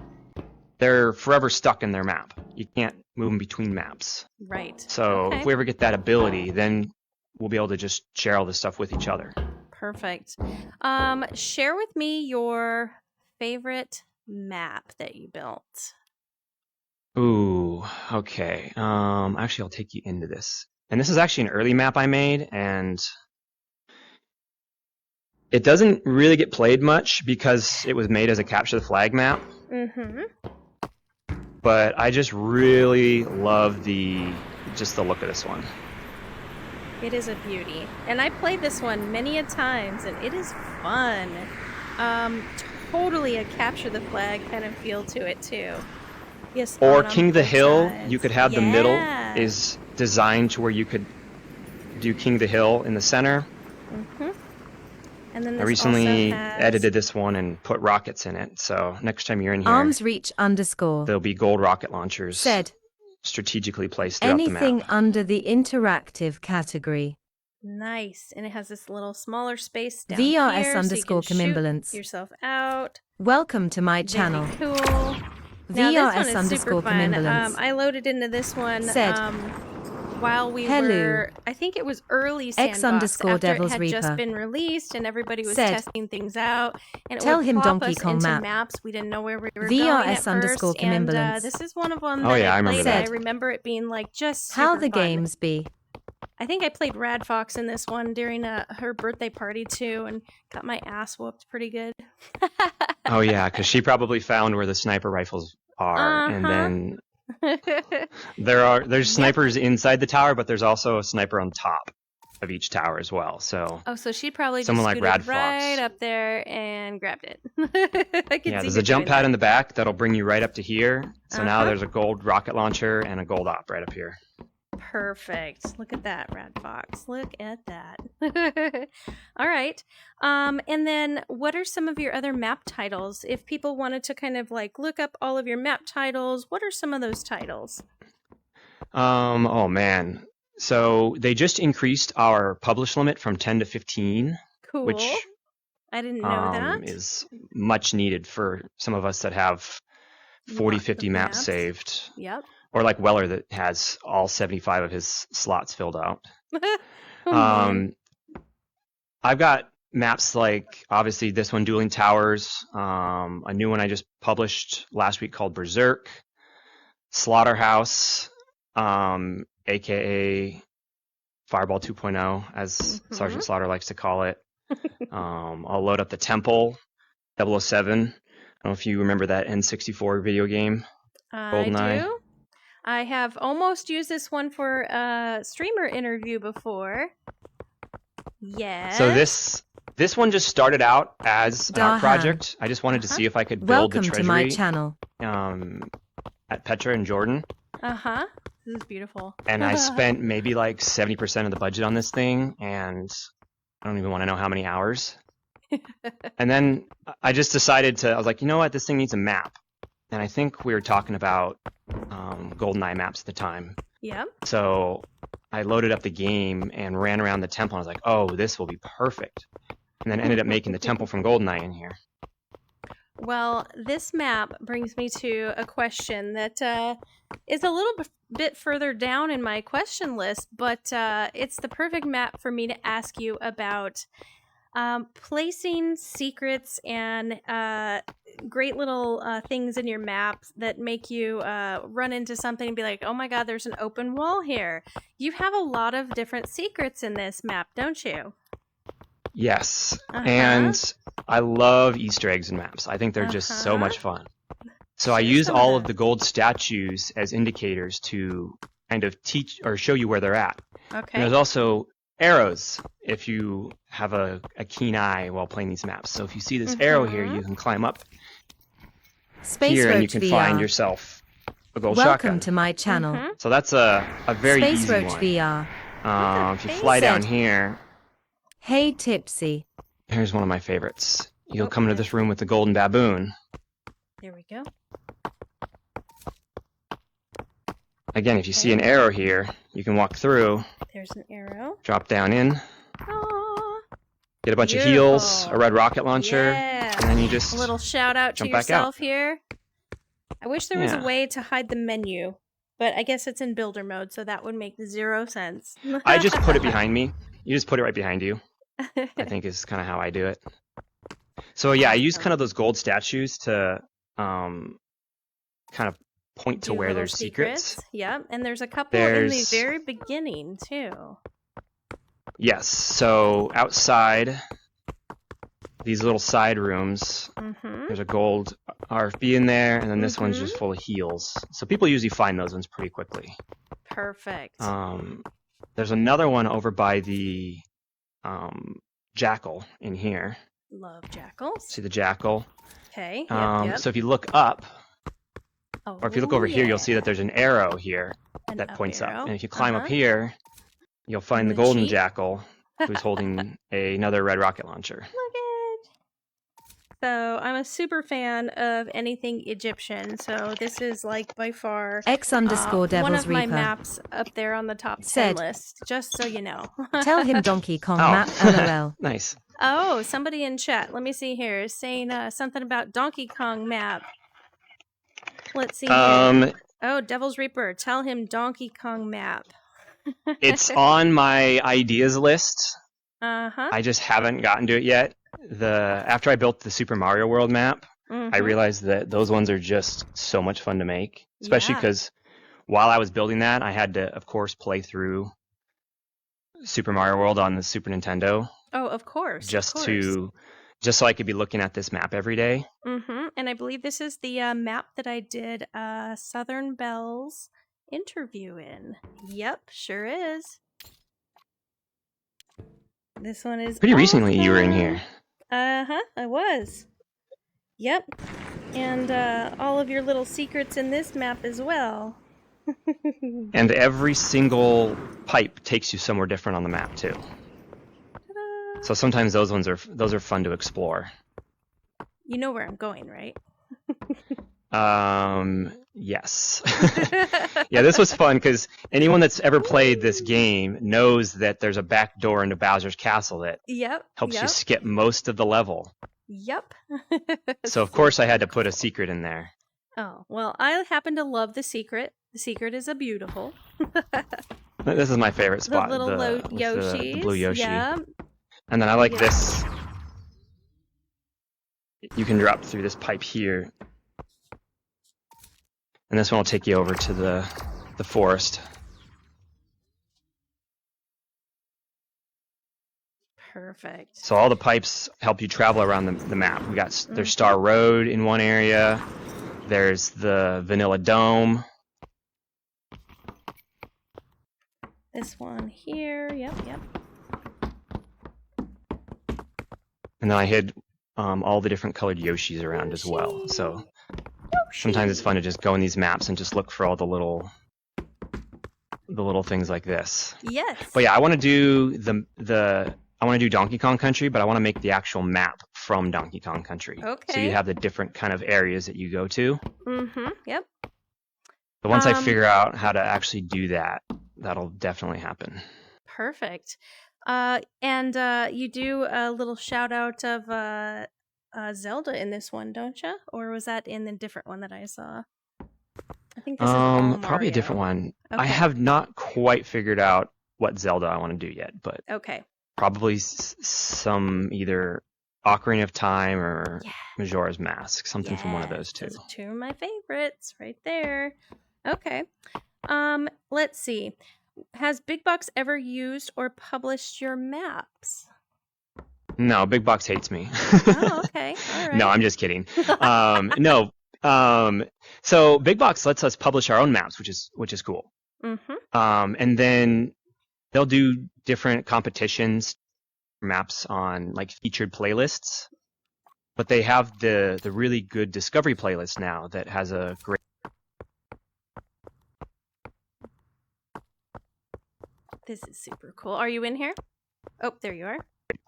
C: they're forever stuck in their map. You can't move them between maps.
A: Right.
C: So
A: Okay.
C: if we ever get that ability, then we'll be able to just share all this stuff with each other.
A: Perfect. Share with me your favorite map that you built.
C: Ooh, okay. Actually, I'll take you into this. And this is actually an early map I made, and it doesn't really get played much because it was made as a capture the flag map.
A: Mm-hmm.
C: But I just really love the look of this one.
A: It is a beauty. And I played this one many a times, and it is fun. Totally a capture the flag kind of feel to it, too. Yes.
C: Or King of the
A: both
C: Hill,
A: sides.
C: you could have the middle
A: Yeah.
C: is designed to where you could do King of the Hill in the center.
A: Mm-hmm. And then
C: I
A: this
C: recently
A: also has...
C: edited this one and put rockets in it, so next time you're in here,
B: Armsreach_.
C: there'll be gold rocket launchers
B: Said.
C: strategically placed throughout the
B: Anything
C: map.
B: under the interactive category.
A: Nice. And it has this little smaller space down
B: VRS
A: here, so you can
B: underscore
A: shoot
B: Comimbalance.
A: yourself out.
B: Welcome to my channel.
A: Very cool. Now, this one
B: VRS
A: is
B: underscore
A: super fun.
B: Comimbalance.
A: I loaded into this one
B: Said.
A: while we
B: Hello.
A: were, I think it was early Sandbox,
B: X_Devil's
A: after it had
B: Reaper.
A: just been released and everybody was
B: Said.
A: testing things out. And it
B: Tell
A: would
B: him
A: plop
B: Donkey
A: us
B: Kong
A: into
B: map.
A: maps we didn't know where we were
B: VRS
A: going at
B: underscore
A: first. And
B: Comimbalance.
A: this is one of them
C: Oh,
A: that
C: yeah, I
A: I
C: remember
A: played.
C: that.
A: I remember it being like just
B: How
A: super
B: the
A: fun.
B: games be.
A: I think I played Rad Fox in this one during her birthday party too, and got my ass whooped pretty good.
C: Oh yeah, because she probably found where the sniper rifles are, and then there's snipers inside the tower, but there's also a sniper on top of each tower as well. So
A: Oh, so she probably
C: Someone
A: just
C: like
A: scooted
C: Rad Fox.
A: right up there and grabbed it. I could
C: yeah,
A: see
C: there's
A: her
C: a jump
A: doing
C: pad
A: that.
C: in the back that'll bring you right up to here. So now
A: Uh-huh.
C: there's a gold rocket launcher and a gold op right up here.
A: Perfect. Look at that, Rad Fox. Look at that. All right. And then what are some of your other map titles? If people wanted to kind of like look up all of your map titles, what are some of those titles?
C: Oh man. So they just increased our publish limit from 10 to 15,
A: Cool.
C: which
A: I didn't know that.
C: is much needed for some of us that have 40,
A: Lots of
C: 50 maps
A: maps.
C: saved.
A: Yep.
C: Or like Weller that has all 75 of his slots filled out.
A: Oh, man.
C: I've got maps like, obviously, this one, Dueling Towers, a new one I just published last week called Berserk, Slaughterhouse, aka Fireball 2.0, as Sergeant Slaughter likes to call it. I'll load up the Temple, 007. I don't know if you remember that N64 video game.
A: I
C: GoldenEye.
A: do. I have almost used this one for a streamer interview before. Yes.
C: So this one just started out as an art
B: Dahan.
C: project. I just wanted to see if I could build
B: Welcome
C: the
B: to my
C: treasury
B: channel.
C: at Petra in Jordan.
A: Uh-huh. This is beautiful.
C: And I spent maybe like 70% of the budget on this thing, and I don't even want to know how many hours. And then I just decided I was like, you know what, this thing needs a map. And I think we were talking about GoldenEye maps at the time.
A: Yep.
C: So I loaded up the game and ran around the temple, and I was like, oh, this will be perfect. And then ended up making the temple from GoldenEye in here.
A: Well, this map brings me to a question that is a little bit further down in my question list, but it's the perfect map for me to ask you about placing secrets and great little things in your map that make you run into something and be like, oh my god, there's an open wall here. You have a lot of different secrets in this map, don't you?
C: Yes. And I love Easter eggs in maps. I think they're just so much fun. So I use all of the gold statues as indicators to kind of teach or show you where they're at.
A: Okay.
C: And there's also arrows if you have a keen eye while playing these maps. So if you see this arrow here, you can climb up here and you can find yourself a gold shotgun.
B: Welcome to my channel.
C: So that's a very
B: Space
C: easy
B: Roach
C: one.
B: VR.
C: If you fly down here,
B: Hey Tipsy.
C: here's one of my favorites. You'll come into this room with the golden baboon.
A: There we go.
C: Again, if you see an arrow here, you can walk through.
A: There's an arrow.
C: Drop down in.
A: Aww.
C: Get a bunch of heals, a red rocket launcher,
A: Yeah.
C: and then you just
A: A little shout out to
C: jump back
A: yourself
C: out.
A: here. I wish there was a
C: Yeah.
A: way to hide the menu, but I guess it's in builder mode, so that would make 0 sense.
C: I just put it behind me. You just put it right behind you, I think is kind of how I do it. So yeah, I use kind of those gold statues to kind of point to
A: Do
C: where
A: little
C: there's secrets.
A: Yep, and there's a couple in the very beginning too.
C: Yes, so outside these little side rooms, there's a gold RFB in there, and then this one's just full of heals. So people usually find those ones pretty quickly.
A: Perfect.
C: There's another one over by the jackal in here.
A: Love jackals.
C: See the jackal?
A: Okay. Yep.
C: So if you look up, or if you look over here, you'll see that there's an arrow here that points up. And if you climb up here, you'll find the golden jackal who's holding another red rocket launcher.
A: Look it. So I'm a super fan of anything Egyptian. So this is like by far
B: X_Devil's
A: one of my
B: Reaper.
A: maps up there on the top 10 list. Just so you know.
B: Tell him Donkey Kong map LOL.
C: Nice.
A: Oh, somebody in chat. Let me see here. Is saying something about Donkey Kong map. Let's see here. Oh, Devil's Reaper. Tell him Donkey Kong map.
C: It's on my ideas list.
A: Uh-huh.
C: I just haven't gotten to it yet. After I built the Super Mario World map, I realized that those ones are just so much fun to make. Especially because while I was building that, I had to, of course, play through Super Mario World on the Super Nintendo.
A: Oh, of course.
C: Just so I could be looking at this map every day.
A: And I believe this is the map that I did Southern Belle's interview in. Yep, sure is. This one is
C: pretty recently you were in here.
A: I was. Yep. And all of your little secrets in this map as well.
C: And every single pipe takes you somewhere different on the map too.
A: Ta-da.
C: So sometimes those are fun to explore.
A: You know where I'm going, right?
C: Yes. Yeah, this was fun because anyone that's ever played this game knows that there's a back door into Bowser's castle that helps you skip most of the level.
A: Yep.
C: So of course I had to put a secret in there.
A: Oh, well, I happen to love the secret. The secret is a beautiful.
C: This is my favorite spot.
A: The little Yoshis.
C: The blue Yoshi.
A: Yeah.
C: And then I like this. You can drop through this pipe here. And this one will take you over to the forest.
A: Perfect.
C: So all the pipes help you travel around the map. We got there's Star Road in one area. There's the Vanilla Dome.
A: This one here. Yep.
C: And then I hid all the different colored Yoshis around as well. So sometimes it's fun to just go in these maps and just look for all the little things like this.
A: Yes.
C: But yeah, I want to do I want to do Donkey Kong Country, but I want to make the actual map from Donkey Kong Country.
A: Okay.
C: So you have the different kind of areas that you go to.
A: Yep.
C: But once I figure out how to actually do that, that'll definitely happen.
A: Perfect. And you do a little shout out of Zelda in this one, don't you? Or was that in the different one that I saw? I think this is all Mario.
C: Probably a different one.
A: Okay.
C: I have not quite figured out what Zelda I want to do yet, but probably some either Ocarina of Time or Majora's Mask, something from one of those two.
A: Those are two of my favorites right there. Okay. Let's see. Has Big Box ever used or published your maps?
C: No, Big Box hates me.
A: Oh, okay. All right.
C: No, I'm just kidding. No. So Big Box lets us publish our own maps, which is cool.
A: Mm-hmm.
C: And then they'll do different competitions maps on like featured playlists. But they have the really good discovery playlist now that has a great.
A: This is super cool. Are you in here? Oh, there you are.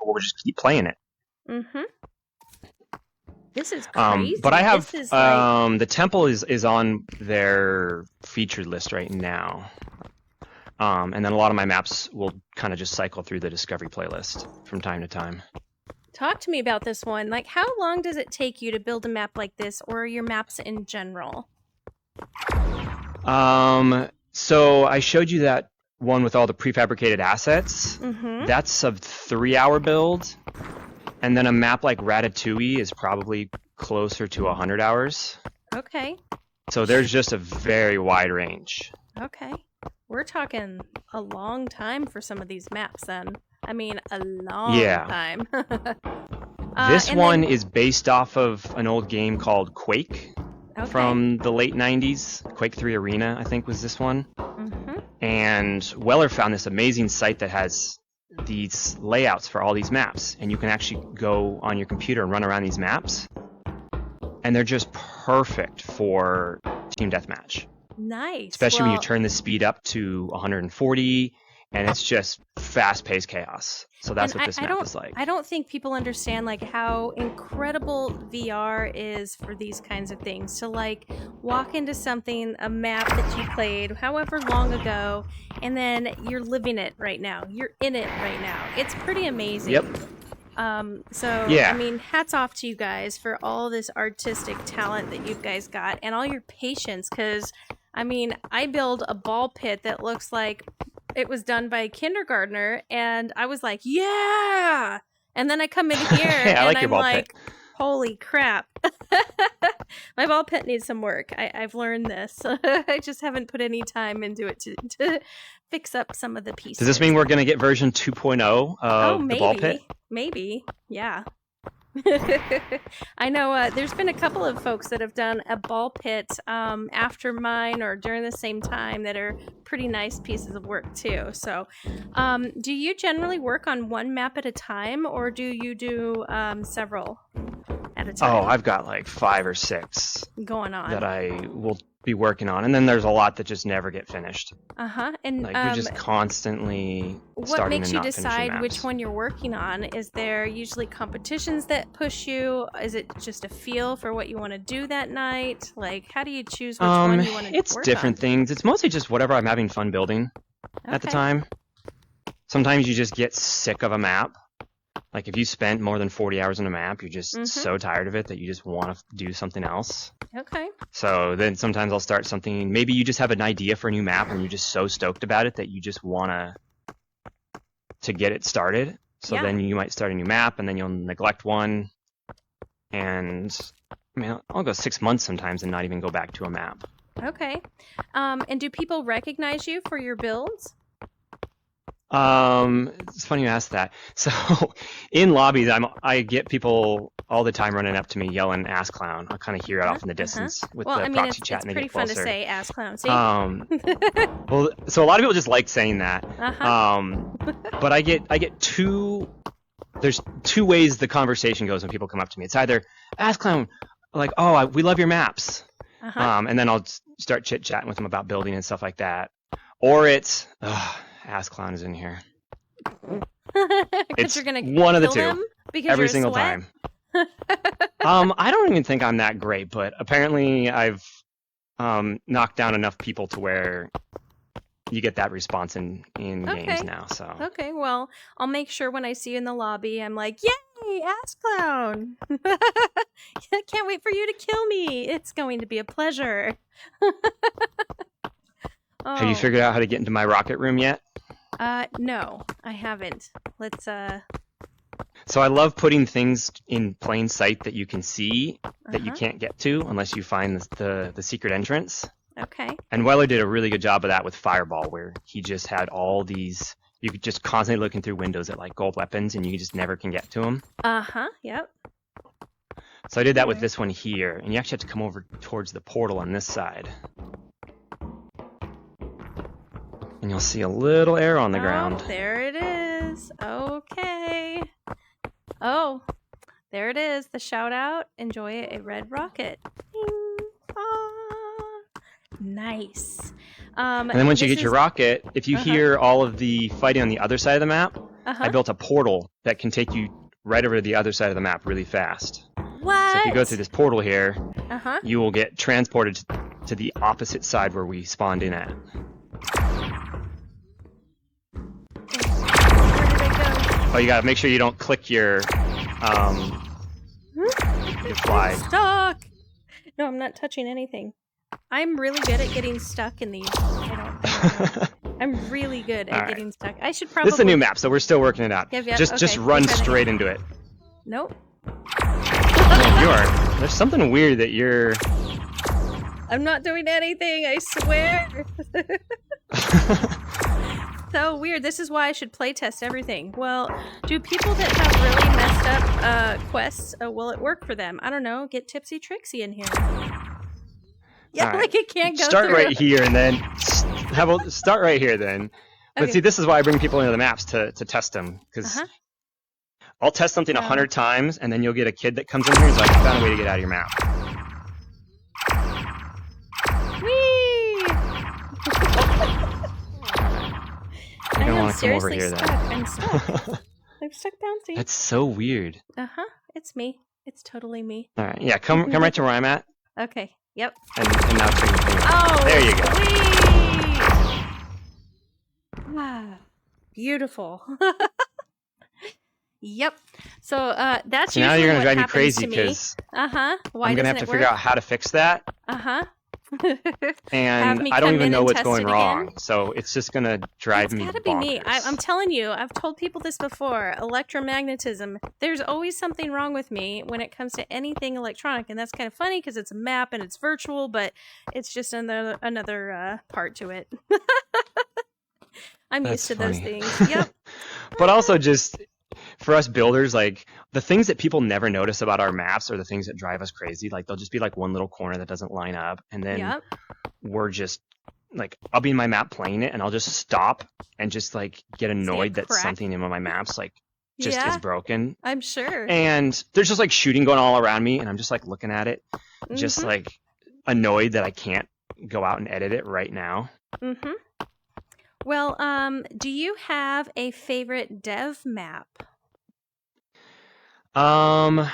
C: We'll just keep playing it.
A: Mm-hmm. This is crazy.
C: But I have
A: This is like...
C: the temple is on their featured list right now. And then a lot of my maps will kind of just cycle through the discovery playlist from time to time.
A: Talk to me about this one. Like, how long does it take you to build a map like this, or your maps in general?
C: So I showed you that one with all the prefabricated assets.
A: Mm-hmm.
C: That's a 3-hour build. And then a map like Ratatouille is probably closer to 100 hours.
A: Okay.
C: So there's just a very wide range.
A: Okay. We're talking a long time for some of these maps then. I mean, a long time.
C: This one is based off of an old game called Quake from the late 90s. Quake 3 Arena, I think, was this one.
A: Mm-hmm.
C: And Weller found this amazing site that has these layouts for all these maps. And you can actually go on your computer and run around these maps. And they're just perfect for team deathmatch.
A: Nice.
C: Especially when you turn the speed up to 140, and it's just fast-paced chaos. So that's what this map is like.
A: I don't think people understand like how incredible VR is for these kinds of things. To like walk into something, a map that you played however long ago, and then you're living it right now. You're in it right now. It's pretty amazing.
C: Yep.
A: I mean, hats off to you guys for all this artistic talent that you guys got and all your patience, because I mean, I build a ball pit that looks like it was done by a kindergartner, and I was like, yeah! And then I come in here
C: hey,
A: and
C: I'm like,
A: holy crap. My ball pit needs some work. I've learned this. I just haven't put any time into it to fix up some of the pieces.
C: Does this mean we're going to get version 2.0 of the ball pit?
A: Maybe, yeah. I know there's been a couple of folks that have done a ball pit after mine or during the same time that are pretty nice pieces of work too. So do you generally work on one map at a time, or do you do several at a time?
C: Oh, I've got like 5 or 6
A: going on
C: that I will be working on, and then there's a lot that just never get finished.
A: And
C: like you're just constantly
A: what makes you decide which one you're working on? Is there usually competitions that push you? Is it just a feel for what you want to do that night? Like, how do you choose which one you want to work on?
C: It's different things. It's mostly just whatever I'm having fun building at the time. Sometimes you just get sick of a map. Like if you spent more than 40 hours on a map, you're just so tired of it that you just want to do something else.
A: Okay.
C: So then sometimes I'll start something. Maybe you just have an idea for a new map and you're just so stoked about it that you just want to get it started. So then you might start a new map and then you'll neglect one. And I mean, I'll go 6 months sometimes and not even go back to a map.
A: Okay. And do people recognize you for your builds?
C: It's funny you asked that. So in lobbies, I get people all the time running up to me yelling AssClown. I kind of hear it off in the distance with the proxy chat, and they get closer.
A: It's pretty fun to say AssClown. See?
C: Well, so a lot of people just like saying that. But I get there's 2 ways the conversation goes when people come up to me. It's either AssClown, like, oh, we love your maps. And then I'll start chit-chatting with them about building and stuff like that. Or it's, AssClown is in here. It's
A: you're gonna
C: one of the 2 every
A: you're
C: single time. I don't even think I'm that great, but apparently I've knocked down enough people to where you get that response in games now. So
A: okay, well, I'll make sure when I see you in the lobby, I'm like, yay, AssClown! Can't wait for you to kill me. It's going to be a pleasure.
C: Have you figured out how to get into my rocket room yet?
A: No, I haven't. Let's
C: So I love putting things in plain sight that you can see that you can't get to unless you find the secret entrance.
A: Okay.
C: And Weller did a really good job of that with Fireball, where he just had all these you're just constantly looking through windows at like gold weapons, and you just never can get to them.
A: Yep.
C: So I did that with this one here, and you actually have to come over towards the portal on this side. And you'll see a little arrow on the ground.
A: There it is. Okay. Oh, there it is. The shout out. Enjoy a red rocket. Ding. Nice.
C: And then once you get your rocket, if you hear all of the fighting on the other side of the map, I built a portal that can take you right over to the other side of the map really fast.
A: What?
C: So if you go through this portal here, you will get transported to the opposite side where we spawned in at.
A: Where did I go?
C: Oh, you gotta make sure you don't click your fly.
A: Stuck. No, I'm not touching anything. I'm really good at getting stuck in these. I'm really good at getting stuck. I should probably.
C: This is a new map, so we're still working it out.
A: Yep,
C: just run straight into it.
A: Nope.
C: Man, there's something weird that you're.
A: I'm not doing anything, I swear. So weird. This is why I should playtest everything. Well, do people that have really messed up quests, will it work for them? I don't know. Get TipsyTrixie in here. Yeah, like it can't go
C: Start
A: through.
C: right here and then start right here then. But see, this is why I bring people into the maps to test them, because I'll test something 100 times, and then you'll get a kid that comes in here and is like, I found a way to get out of your map.
A: Whee!
C: You're gonna want to come over here
A: stuck.
C: then.
A: I'm stuck. I'm stuck bouncing.
C: That's so weird.
A: It's me. It's totally me.
C: All right, yeah, come right to where I'm at.
A: Okay. Yep.
C: And now turn your finger.
A: Oh,
C: there you go.
A: Sweet. Ah, beautiful. Yep. So that's
C: So now
A: usually
C: you're gonna
A: what
C: drive me
A: happens
C: crazy
A: to me.
C: because
A: Why
C: I'm gonna have to figure out how to fix that. And I don't even know what's going wrong, so it's just gonna drive me.
A: It's gotta be me.
C: bonkers.
A: I'm telling you, I've told people this before. Electromagnetism. There's always something wrong with me when it comes to anything electronic, and that's kind of funny because it's a map and it's virtual, but it's just another part to it. I'm used to those things. Yep.
C: But also just for us builders, like the things that people never notice about our maps are the things that drive us crazy. Like there'll just be like one little corner that doesn't line up, and then we're just like, I'll be in my map playing it, and I'll just stop and just like get annoyed that something in one of my maps like just is broken.
A: I'm sure.
C: And there's just like shooting going all around me, and I'm just like looking at it, just like annoyed that I can't go out and edit it right now.
A: Well, do you have a favorite dev map?
C: I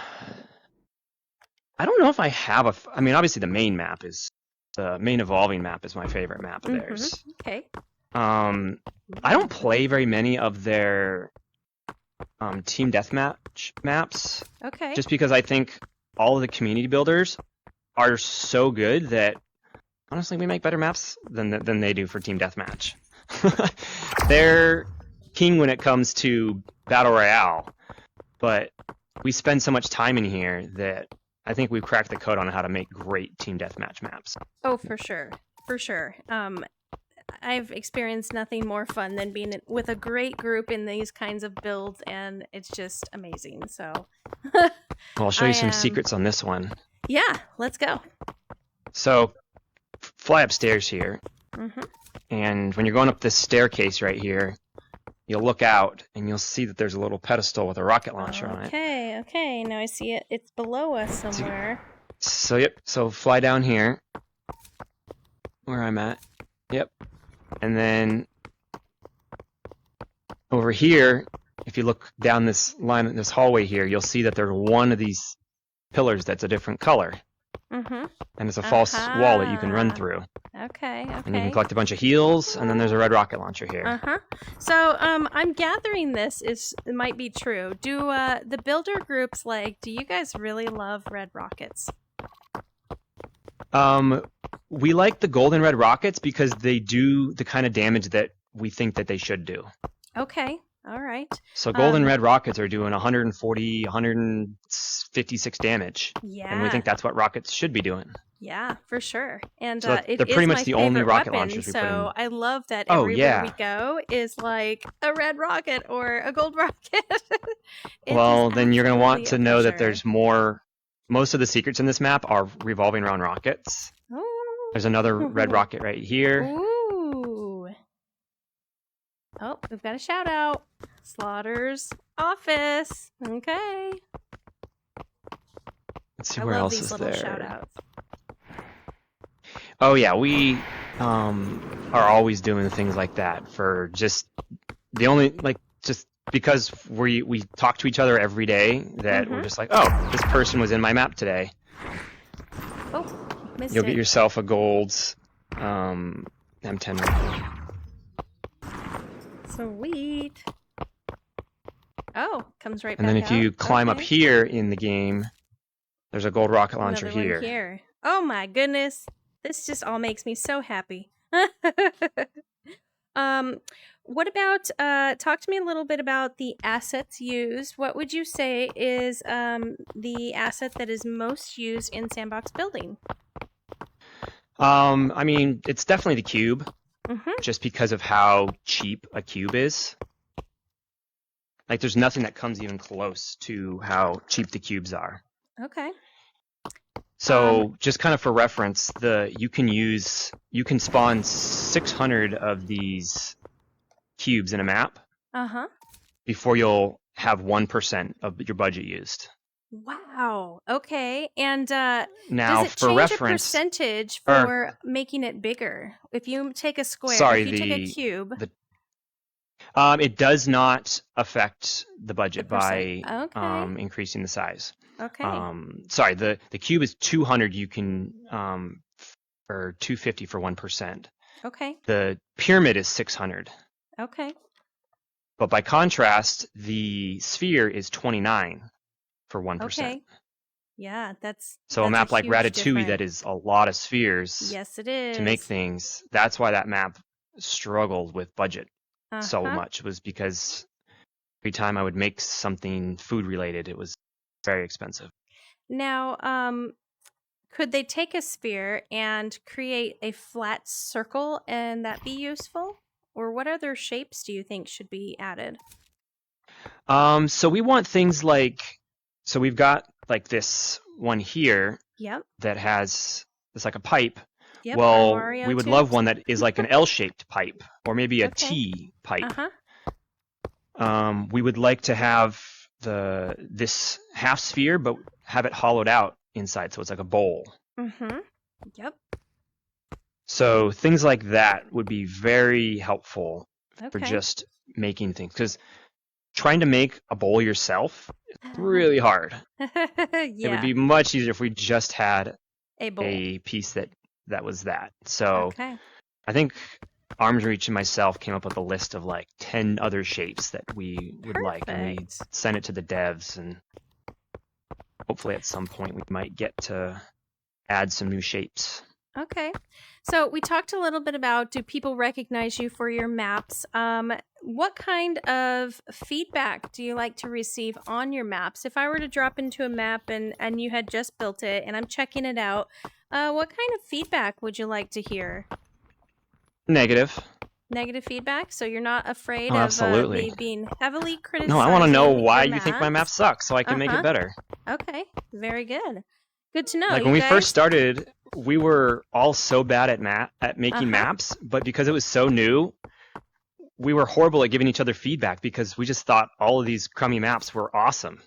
C: don't know if I have I mean, obviously the main map is the main evolving map is my favorite map of theirs.
A: Okay.
C: I don't play very many of their team deathmatch maps.
A: Okay.
C: Just because I think all of the community builders are so good that honestly we make better maps than they do for team deathmatch. They're king when it comes to battle royale, but we spend so much time in here that I think we've cracked the code on how to make great team deathmatch maps.
A: Oh, for sure. For sure. I've experienced nothing more fun than being with a great group in these kinds of builds, and it's just amazing. So
C: Well, I'll show you some secrets on this one.
A: Yeah, let's go.
C: So fly upstairs here. And when you're going up this staircase right here, you'll look out and you'll see that there's a little pedestal with a rocket launcher on it.
A: Okay, now I see it. It's below us somewhere.
C: So so fly down here where I'm at. Yep. And then over here, if you look down this line, this hallway here, you'll see that there's one of these pillars that's a different color. And it's a false wall that you can run through.
A: Okay.
C: And you can collect a bunch of heals, and then there's a red rocket launcher here.
A: So I'm gathering it might be true. Do the builder groups do you guys really love red rockets?
C: We like the golden red rockets because they do the kind of damage that we think that they should do.
A: Okay. All right.
C: So golden red rockets are doing 140, 156 damage.
A: Yeah.
C: And we think that's what rockets should be doing.
A: Yeah, for sure. And
C: So
A: it
C: they're
A: is
C: pretty much
A: my
C: the only
A: favorite
C: rocket
A: weapon,
C: launchers we put in.
A: so I love that
C: Oh,
A: everywhere we
C: yeah.
A: go is like a red rocket or a gold rocket. It is
C: Well, then you're going to want
A: absolutely
C: to
A: a
C: know that
A: pleasure.
C: there's more. Most of the secrets in this map are revolving around rockets. There's another red rocket right here.
A: Ooh. Oh, we've got a shout out. Slaughter's office. Okay.
C: Let's see
A: I
C: where
A: love
C: else
A: these
C: is
A: little
C: there.
A: shout outs.
C: Oh yeah, we are always doing things like that for just the only just because we talk to each other every day that we're just like, oh, this person was in my map today.
A: Oh, missed
C: You'll
A: it.
C: get yourself a gold M10 rifle.
A: Sweet. Oh, comes right
C: And
A: back
C: then if you
A: out.
C: climb up
A: Okay.
C: here in the game, there's a gold rocket launcher
A: Another one
C: here.
A: here. Oh my goodness. This just all makes me so happy. What about talk to me a little bit about the assets used. What would you say is the asset that is most used in sandbox building?
C: I mean, it's definitely the cube,
A: Mm-hmm.
C: just because of how cheap a cube is. Like, there's nothing that comes even close to how cheap the cubes are.
A: Okay.
C: So, just kind of for reference, you can spawn 600 of these cubes in a map
A: Uh-huh.
C: before you'll have 1% of your budget used.
A: Wow. Okay. And
C: Now,
A: does it
C: for
A: change
C: reference,
A: a percentage for making it bigger? If you take a square,
C: sorry,
A: if you take a cube,
C: it does not affect the budget by
A: okay.
C: increasing the size.
A: Okay.
C: Sorry, the cube is 200. You can or 250 for 1%.
A: Okay.
C: The pyramid is 600.
A: Okay.
C: But by contrast, the sphere is 29 for 1%.
A: Okay. Yeah, that's
C: So a map like
A: huge
C: Ratatouille
A: difference.
C: that is a lot of spheres
A: Yes, it is.
C: to make things. That's why that map struggled with budget so much, was because every time I would make something food related, it was very expensive.
A: Now, could they take a sphere and create a flat circle and that be useful? Or what other shapes do you think should be added?
C: So we want things like, so we've got like this one here
A: Yep.
C: that has, it's like a pipe.
A: Yep.
C: Well,
A: Mario
C: we would
A: too?
C: love one that is like an L-shaped pipe, or maybe a
A: Okay.
C: T pipe.
A: Uh-huh.
C: We would like to have this half sphere, but have it hollowed out inside, so it's like a bowl.
A: Mm-hmm. Yep.
C: So things like that would be very helpful for
A: Okay.
C: just making things, because trying to make a bowl yourself is really hard. It would
A: Yeah.
C: be much easier if we just had
A: A bowl.
C: a piece that was that. So
A: Okay.
C: I think Arms Reach and myself came up with a list of like 10 other shapes that we would like, and we
A: Perfect.
C: sent it to the devs, and hopefully at some point we might get to add some new shapes.
A: Okay. So we talked a little bit about, do people recognize you for your maps? What kind of feedback do you like to receive on your maps? If I were to drop into a map and you had just built it and I'm checking it out, what kind of feedback would you like to hear?
C: Negative.
A: Negative feedback? So you're not afraid
C: Oh,
A: of
C: absolutely.
A: me being heavily criticized?
C: No, I want to know why you think my map sucks, so I can make
A: Uh-huh.
C: it better.
A: Okay. Very good. Good to know.
C: Like
A: you
C: when we
A: guys.
C: first started, we were all so bad at making maps, but because it was so new, we were horrible at giving each other feedback because we just thought all of these crummy maps were awesome.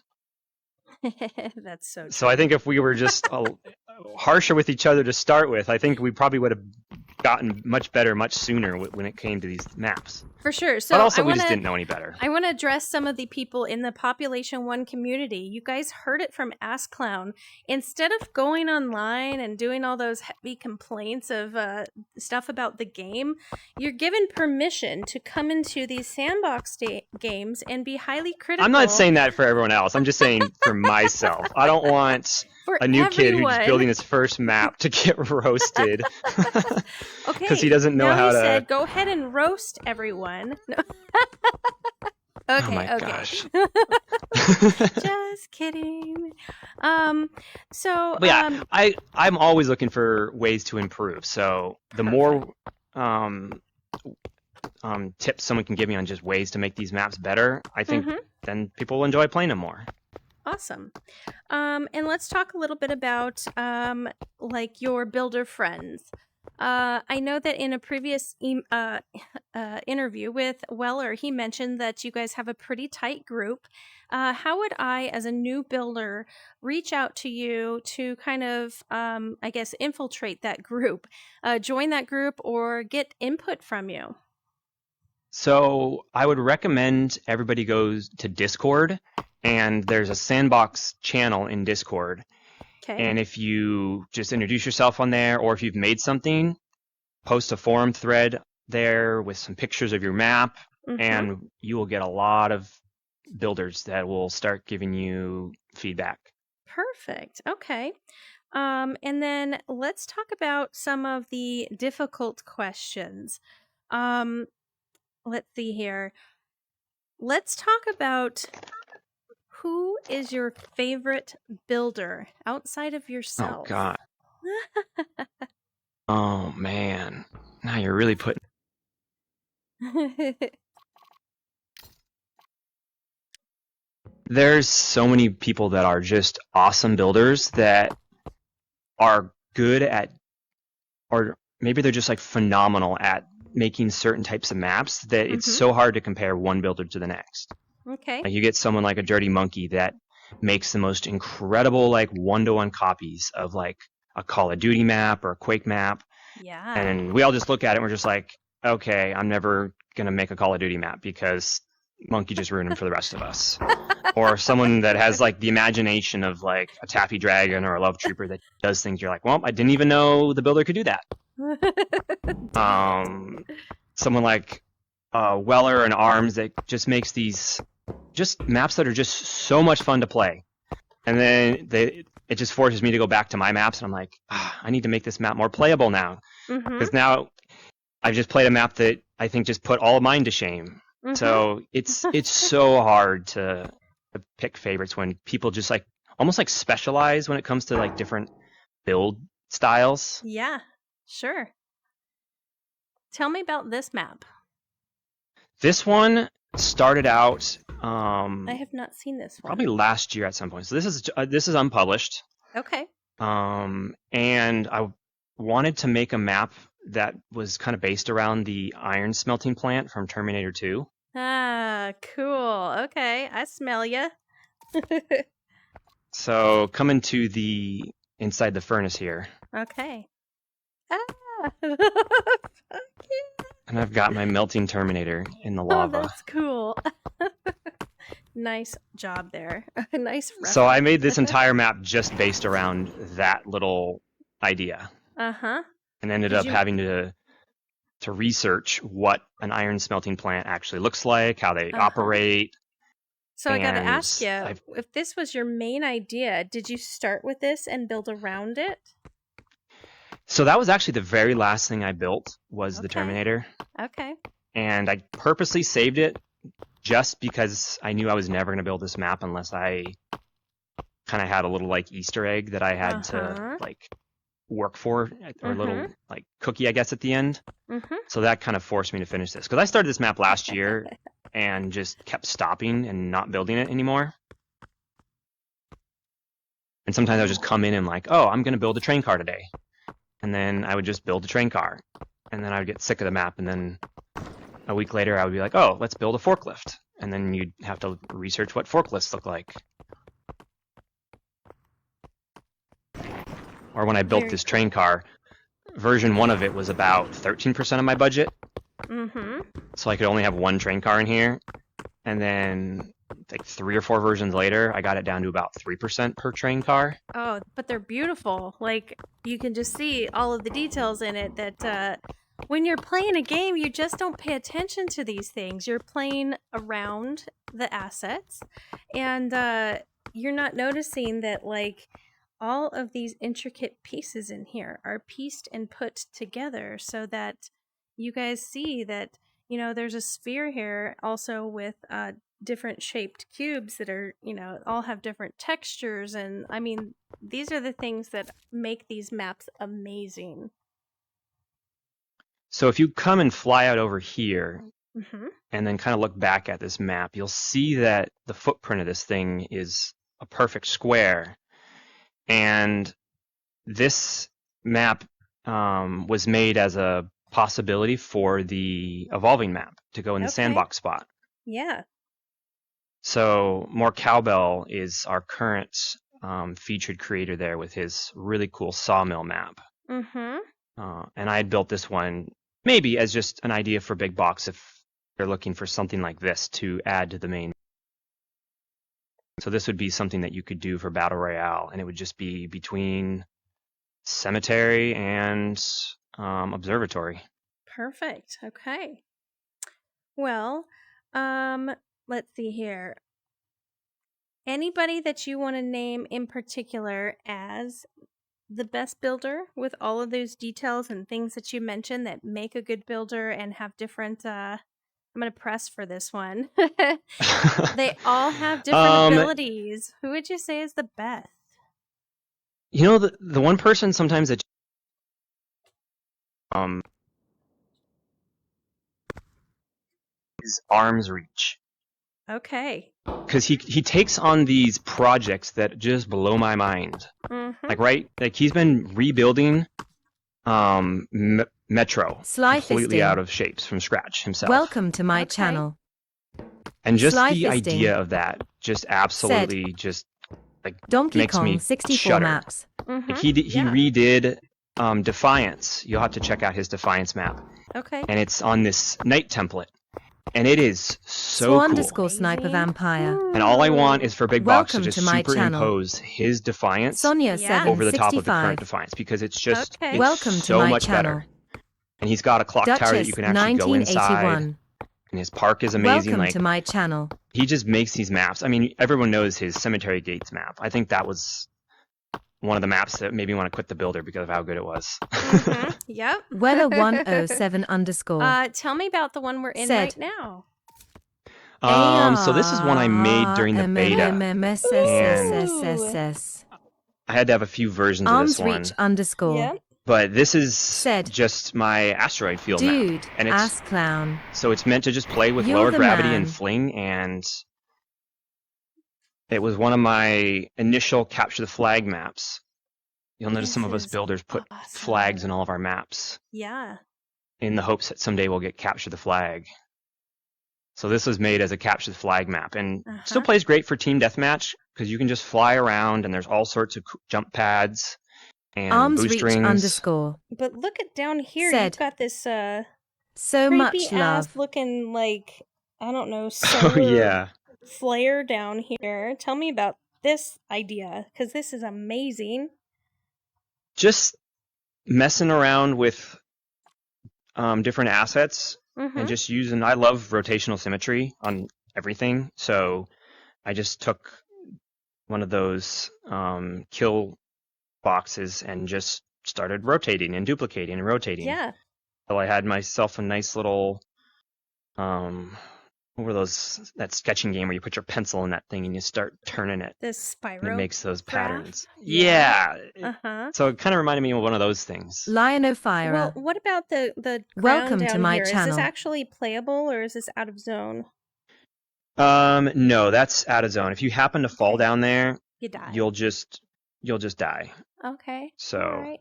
A: That's so true.
C: So I think if we were just harsher with each other to start with, I think we probably would have gotten much better much sooner when it came to these maps.
A: For sure. So
C: But also,
A: I
C: we
A: wanna,
C: just didn't know any better.
A: I want to address some of the people in the Population One community. You guys heard it from AssClown. Instead of going online and doing all those heavy complaints of stuff about the game, you're given permission to come into these sandbox games and be highly critical.
C: I'm not saying that for everyone else. I'm just saying for myself. I don't want
A: for
C: a new kid
A: everyone.
C: who's building his first map to get roasted.
A: Okay.
C: Because he doesn't know
A: now
C: how
A: he
C: to.
A: said, go ahead and roast everyone. No.
C: Oh my
A: Okay,
C: gosh.
A: Just kidding. So,
C: But yeah, I'm always looking for ways to improve. So the more um, tips someone can give me on just ways to make these maps better, I think then people will enjoy playing them more.
A: Awesome. And let's talk a little bit about like your builder friends. I know that in a previous interview with Weller, he mentioned that you guys have a pretty tight group. How would I, as a new builder, reach out to you to kind of, I guess, infiltrate that group, join that group, or get input from you?
C: So I would recommend everybody goes to Discord, and there's a Sandbox channel in Discord.
A: Okay.
C: And if you just introduce yourself on there, or if you've made something, post a forum thread there with some pictures of your map, and you will get a lot of builders that will start giving you feedback.
A: Perfect. Okay. And then let's talk about some of the difficult questions. Let's see here. Let's talk about who is your favorite builder outside of
C: Oh
A: yourself?
C: God. Oh man. Now you're really putting. There's so many people that are just awesome builders that are good at, or maybe they're just like phenomenal at making certain types of maps that it's so hard to compare one builder to the next.
A: Okay.
C: Like you get someone like a Dirty Monkey that makes the most incredible like 1-to-1 copies of like a Call of Duty map or a Quake map.
A: Yeah.
C: And we all just look at it and we're just like, okay, I'm never gonna make a Call of Duty map because Monkey just ruined them for the rest of us. Or someone that has like the imagination of like a Taffy Dragon or a Love Trooper that does things you're like, well, I didn't even know the builder could do that. Someone like Weller and Arms that just makes these just maps that are just so much fun to play. And then it just forces me to go back to my maps, and I'm like, I need to make this map more playable now. Because now I've just played a map that I think just put all of mine to shame. So it's so hard to pick favorites when people just like almost like specialize when it comes to like different build styles.
A: Yeah, sure. Tell me about this map.
C: This one started out
A: I have not seen this one.
C: probably last year at some point. So this is unpublished.
A: Okay.
C: And I wanted to make a map that was kind of based around the iron smelting plant from Terminator 2.
A: Ah, cool. Okay, I smell ya.
C: So coming to the inside the furnace here.
A: Okay. Ah.
C: And I've got my melting Terminator in the
A: Oh,
C: lava.
A: that's cool. Nice job there. Nice reference.
C: So I made this entire map just based around that little idea.
A: Uh-huh.
C: And ended up having to research what an iron smelting plant actually looks like, how they operate.
A: So I got to ask you,
C: I've-
A: if this was your main idea, did you start with this and build around it?
C: So that was actually the very last thing I built was the Terminator.
A: Okay.
C: And I purposely saved it just because I knew I was never going to build this map unless I kind of had a little like Easter egg that I had to like work for, or a little like cookie, I guess, at the end. So that kind of forced me to finish this because I started this map last year and just kept stopping and not building it anymore. And sometimes I would just come in and like, oh, I'm going to build a train car today. And then I would just build a train car. And then I would get sick of the map. And then a week later, I would be like, oh, let's build a forklift. And then you'd have to research what forklifts look like. Or when I built this train car, version 1 of it was about 13% of my budget. So I could only have one train car in here. And then like 3 or 4 versions later, I got it down to about 3% per train car.
A: Oh, but they're beautiful. Like, you can just see all of the details in it that when you're playing a game, you just don't pay attention to these things. You're playing around the assets, and you're not noticing that, like, all of these intricate pieces in here are pieced and put together so that you guys see that you know, there's a sphere here also with different shaped cubes that are, you know, all have different textures. And I mean, these are the things that make these maps amazing.
C: So if you come and fly out over here
A: Mm-hmm.
C: and then kind of look back at this map, you'll see that the footprint of this thing is a perfect square. And this map was made as a possibility for the evolving map to go in the sandbox spot.
A: Yeah.
C: So More Cowbell is our current featured creator there with his really cool sawmill map.
A: Mm-hmm.
C: And I had built this one maybe as just an idea for Big Box if they're looking for something like this to add to the main. So this would be something that you could do for Battle Royale, and it would just be between cemetery and observatory.
A: Perfect. Okay. Well, let's see here. Anybody that you want to name in particular as the best builder with all of those details and things that you mentioned that make a good builder and have different I'm going to press for this one. They all have different abilities. Who would you say is the best?
C: You know, the one person sometimes that is arm's reach.
A: Okay.
C: Because he takes on these projects that just blow my mind.
A: Mm-hmm.
C: Like he's been rebuilding Metro
B: Sly
C: completely
B: fisting.
C: out of shapes from scratch himself.
B: Welcome to my channel.
C: And just
B: Sly
C: the
B: fisting.
C: idea of that just absolutely just like
B: Donkey
C: makes
B: Kong
C: me
B: 64
C: shudder.
B: maps.
A: Mm-hmm.
C: Like he redid Defiance. You'll have to check out his Defiance map.
A: Okay.
C: And it's on this night template. And it is so
B: Swan
C: cool.
B: Sniper Vampire.
C: And all I want is for Big Box to
B: Welcome
C: just
B: to my
C: superimpose his Defiance
B: Sonia
C: over the top of the
B: 765.
C: current Defiance because it's just it's
B: Welcome to
C: so
B: my
C: much
B: channel.
C: better. And he's got a clock tower that
B: Duchess
C: you can actually go inside.
B: 1981.
C: And his park is amazing.
B: Welcome
C: Like
B: to my channel.
C: he just makes these maps. I mean, everyone knows his Cemetery Gates map. I think that was one of the maps that made me want to quit the builder because of how good it was.
A: Mm-hmm. Yep.
B: Weather 107 underscore.
A: Tell me about the one we're in right now.
C: So this is one I made during the beta. And I had to have a few versions of this one.
B: Arms reach underscore.
A: Yep.
C: But this is just my asteroid field
B: Dude,
C: map. And it's
B: AssClown.
C: so it's meant to just play with
B: You're
C: lower
B: the
C: gravity
B: man.
C: and fling, and it was one of my initial capture the flag maps. You'll notice some of us builders put flags in all of our maps.
A: Yeah.
C: In the hopes that someday we'll get capture the flag. So this was made as a capture the flag map, and still plays great for team deathmatch because you can just fly around and there's all sorts of jump pads and
B: Arms
C: boost
B: reach
C: rings.
B: underscore.
A: But look at down here. You've got this
B: so
A: creepy
B: much
A: ass
B: love.
A: looking like I don't know solar flare down here. Tell me about this idea because this is amazing.
C: Just messing around with different assets and just using. I love rotational symmetry on everything, so I just took one of those kill boxes and just started rotating and duplicating and rotating.
A: Yeah.
C: So I had myself a nice little what were those, that sketching game where you put your pencil in that thing and you start turning it.
A: This spiral.
C: And it makes those patterns.
A: Yeah.
C: So it kind of reminded me of one of those things.
B: Lion of Fire.
A: Well, what about the
B: Welcome
A: down
B: to my
A: here?
B: channel.
A: Is this actually playable or is this out of zone?
C: No, that's out of zone. If you happen to fall down there,
A: you die.
C: You'll just die.
A: Okay.
C: So
A: all right.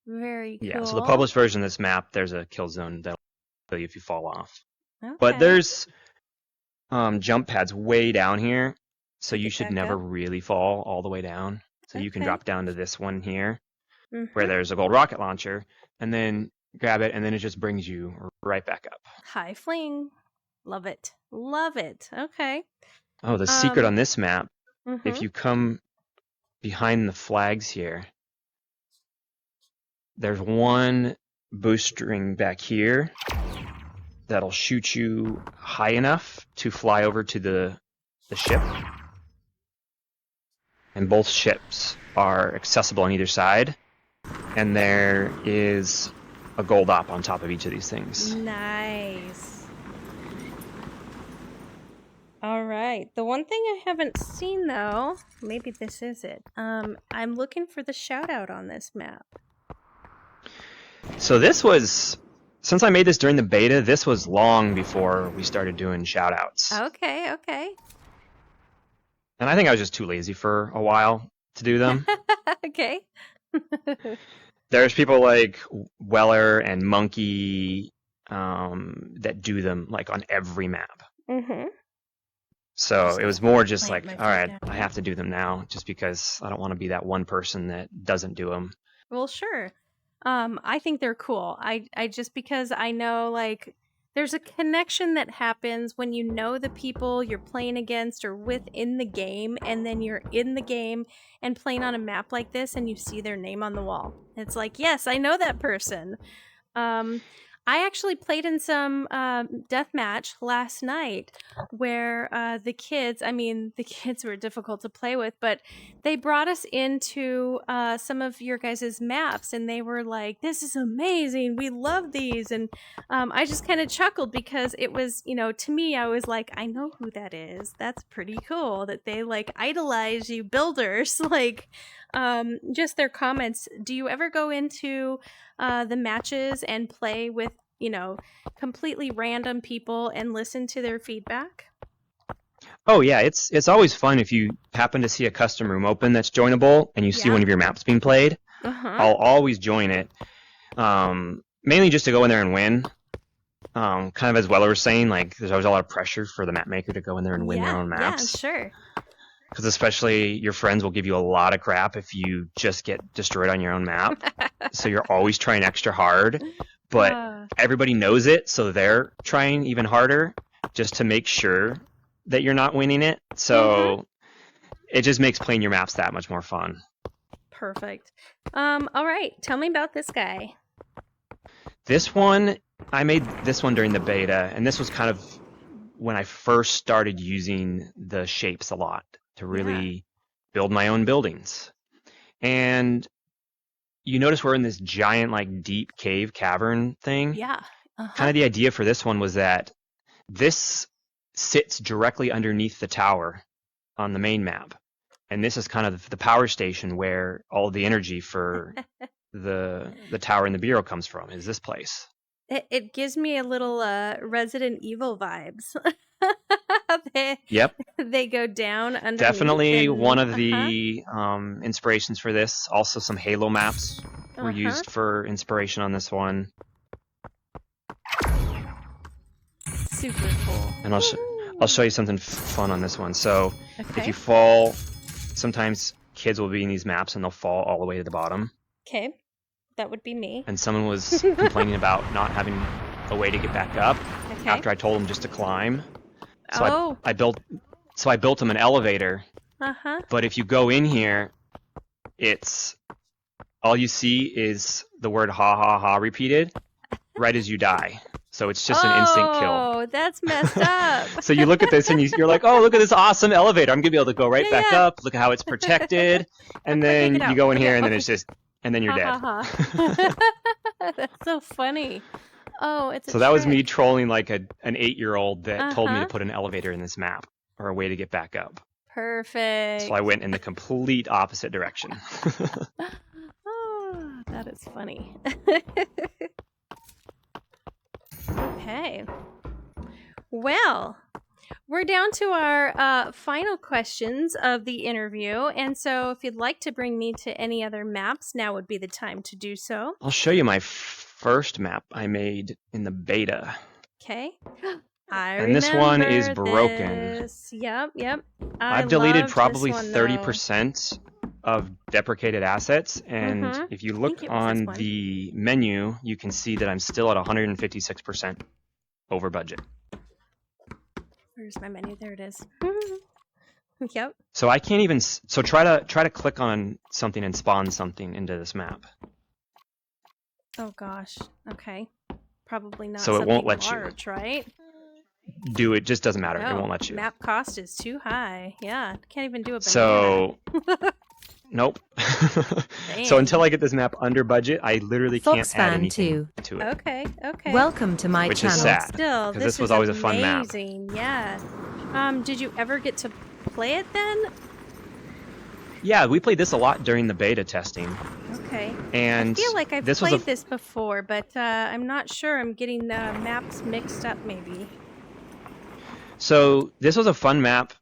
A: Very cool.
C: Yeah, so the published version of this map, there's a kill zone that'll kill you if you fall off.
A: Okay.
C: But there's jump pads way down here, so you should never really fall all the way down. So you can drop down to this one here, where there's a gold rocket launcher, and then grab it, and then it just brings you right back up.
A: High fling. Love it. Love it. Okay.
C: Oh, the secret on this map, if you come behind the flags here, there's one boost ring back here that'll shoot you high enough to fly over to the ship. And both ships are accessible on either side. And there is a gold op on top of each of these things.
A: Nice. right. The one thing I haven't seen, though, maybe this is it. I'm looking for the shout out on this map.
C: So this was, since I made this during the beta, this was long before we started doing shoutouts.
A: Okay, okay.
C: And I think I was just too lazy for a while to do them.
A: Okay.
C: There's people like Weller and Monkey that do them like on every map.
A: Mm-hmm.
C: So
A: Just
C: it was more just
A: plant
C: like,
A: my
C: all
A: feet
C: right,
A: down.
C: I have to do them now, just because I don't want to be that one person that doesn't do them.
A: Well, sure. I think they're cool. I just because I know like there's a connection that happens when you know the people you're playing against or with in the game, and then you're in the game and playing on a map like this and you see their name on the wall. It's like, yes, I know that person. I actually played in some deathmatch last night where the kids were difficult to play with, but they brought us into some of your guys' maps and they were like, this is amazing. We love these. And I just kind of chuckled because it was, to me, I was like, I know who that is. That's pretty cool that they like idolize you builders. Like, just their comments. Do you ever go into the matches and play with completely random people and listen to their feedback?
C: Oh yeah, it's always fun if you happen to see a custom room open that's joinable and you see one of your maps being played. I'll always join it, mainly just to go in there and win. Kind of as Weller was saying, like there's always a lot of pressure for the map maker to go in there and win their own maps.
A: Yeah, sure.
C: Because especially your friends will give you a lot of crap if you just get destroyed on your own map. So you're always trying extra hard, but everybody knows it, so they're trying even harder just to make sure that you're not winning it. So it just makes playing your maps that much more fun.
A: Perfect. All right, tell me about this guy.
C: This one, I made this one during the beta, and this was kind of when I first started using the shapes a lot to really build my own buildings. And you notice we're in this giant, like, deep cave cavern thing.
A: Yeah.
C: Kind of the idea for this one was that this sits directly underneath the tower on the main map. And this is kind of the power station where all the energy for the tower and the bureau comes from, is this place.
A: It gives me a little Resident Evil vibes.
C: Yep.
A: They go down underneath.
C: Definitely one of the inspirations for this. Also some Halo maps were used for inspiration on this one.
A: Super cool.
C: And I'll show you something fun on this one. So if you fall, sometimes kids will be in these maps and they'll fall all the way to the bottom.
A: Okay. That would be me.
C: And someone was complaining about not having a way to get back up after I told them just to climb. So I built them an elevator. But if you go in here, it's all you see is the word ha ha ha repeated right as you die. So it's just an instant kill.
A: Oh, that's messed up.
C: So you look at this and you're like, oh, look at this awesome elevator. I'm going to be able to go right back up. Look at how it's protected. And then you go in here and then it's just, and then you're dead.
A: That's so funny. Oh, it's
C: so that was me trolling like an 8-year-old that told me to put an elevator in this map or a way to get back up.
A: Perfect.
C: So I went in the complete opposite direction.
A: Oh, that is funny. Okay. Well, we're down to our final questions of the interview. And so if you'd like to bring me to any other maps, now would be the time to do so.
C: I'll show you my first map I made in the beta.
A: Okay.
C: And this one is broken.
A: Yep.
C: I've deleted probably 30% of deprecated assets. And if you look on the menu, you can see that I'm still at 156% over budget.
A: Where's my menu? There it is. Yep.
C: So I can't even. So try to click on something and spawn something into this map.
A: Oh gosh. Okay. Probably not.
C: So it won't let
A: large, right?
C: Do it. Just doesn't matter.
A: No,
C: it won't let you.
A: Map cost is too high. Yeah. Can't even do a banana.
C: So. Nope. So until I get this map under budget, I literally can't add anything to it.
A: Okay.
B: Welcome to my channel.
C: Which is sad.
A: Still,
C: because this was always a fun map.
A: Yeah. Did you ever get to play it then?
C: Yeah, we played this a lot during the beta testing.
A: Okay.
C: And
A: I feel like I've
C: this was
A: played this before, but I'm not sure. I'm getting the maps mixed up, maybe.
C: So this was a fun map,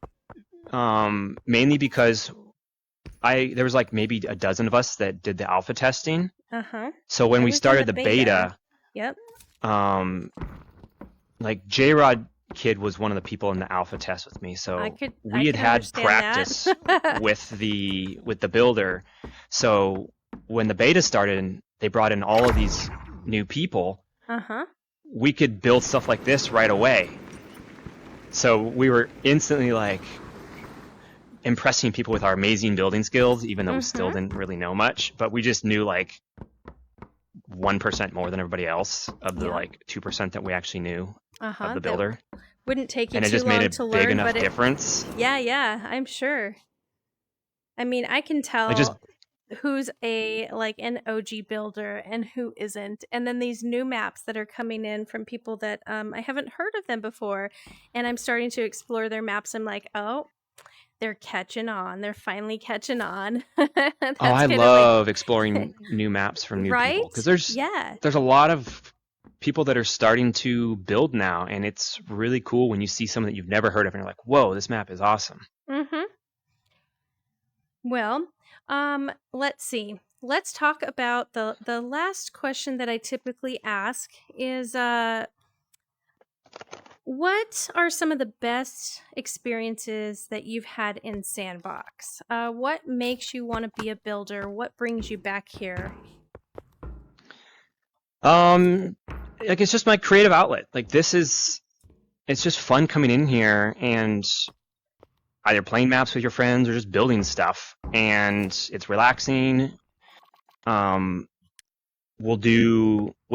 C: mainly because there was like maybe a dozen of us that did the alpha testing.
A: Uh-huh.
C: So when
A: I
C: we
A: was in
C: started
A: the
C: the beta,
A: Yep.
C: like J-Rod Kid was one of the people in the alpha test with me. So
A: I could
C: we had
A: understand
C: practice
A: that.
C: with the builder. So when the beta started and they brought in all of these new people,
A: Uh-huh.
C: we could build stuff like this right away. So we were instantly like impressing people with our amazing building skills, even though we still didn't really know much. But we just knew like 1% more than everybody else of the like 2% that we actually knew of the builder.
A: Wouldn't take you
C: And it
A: too
C: just
A: long
C: made a
A: to
C: big
A: learn,
C: enough
A: but
C: difference.
A: yeah, I'm sure. I mean, I can tell who's an OG builder and who isn't. And then these new maps that are coming in from people that I haven't heard of them before, and I'm starting to explore their maps. I'm like, oh, they're catching on. They're finally catching on.
C: I love exploring new maps from new people because there's a lot of people that are starting to build now, and it's really cool when you see something that you've never heard of and you're like, whoa, this map is awesome.
A: Well, let's see. Let's talk about the last question that I typically ask is what are some of the best experiences that you've had in Sandbox? What makes you want to be a builder? What brings you back here?
C: Like it's just my creative outlet. Like it's just fun coming in here and either playing maps with your friends or just building stuff, and it's relaxing. We'll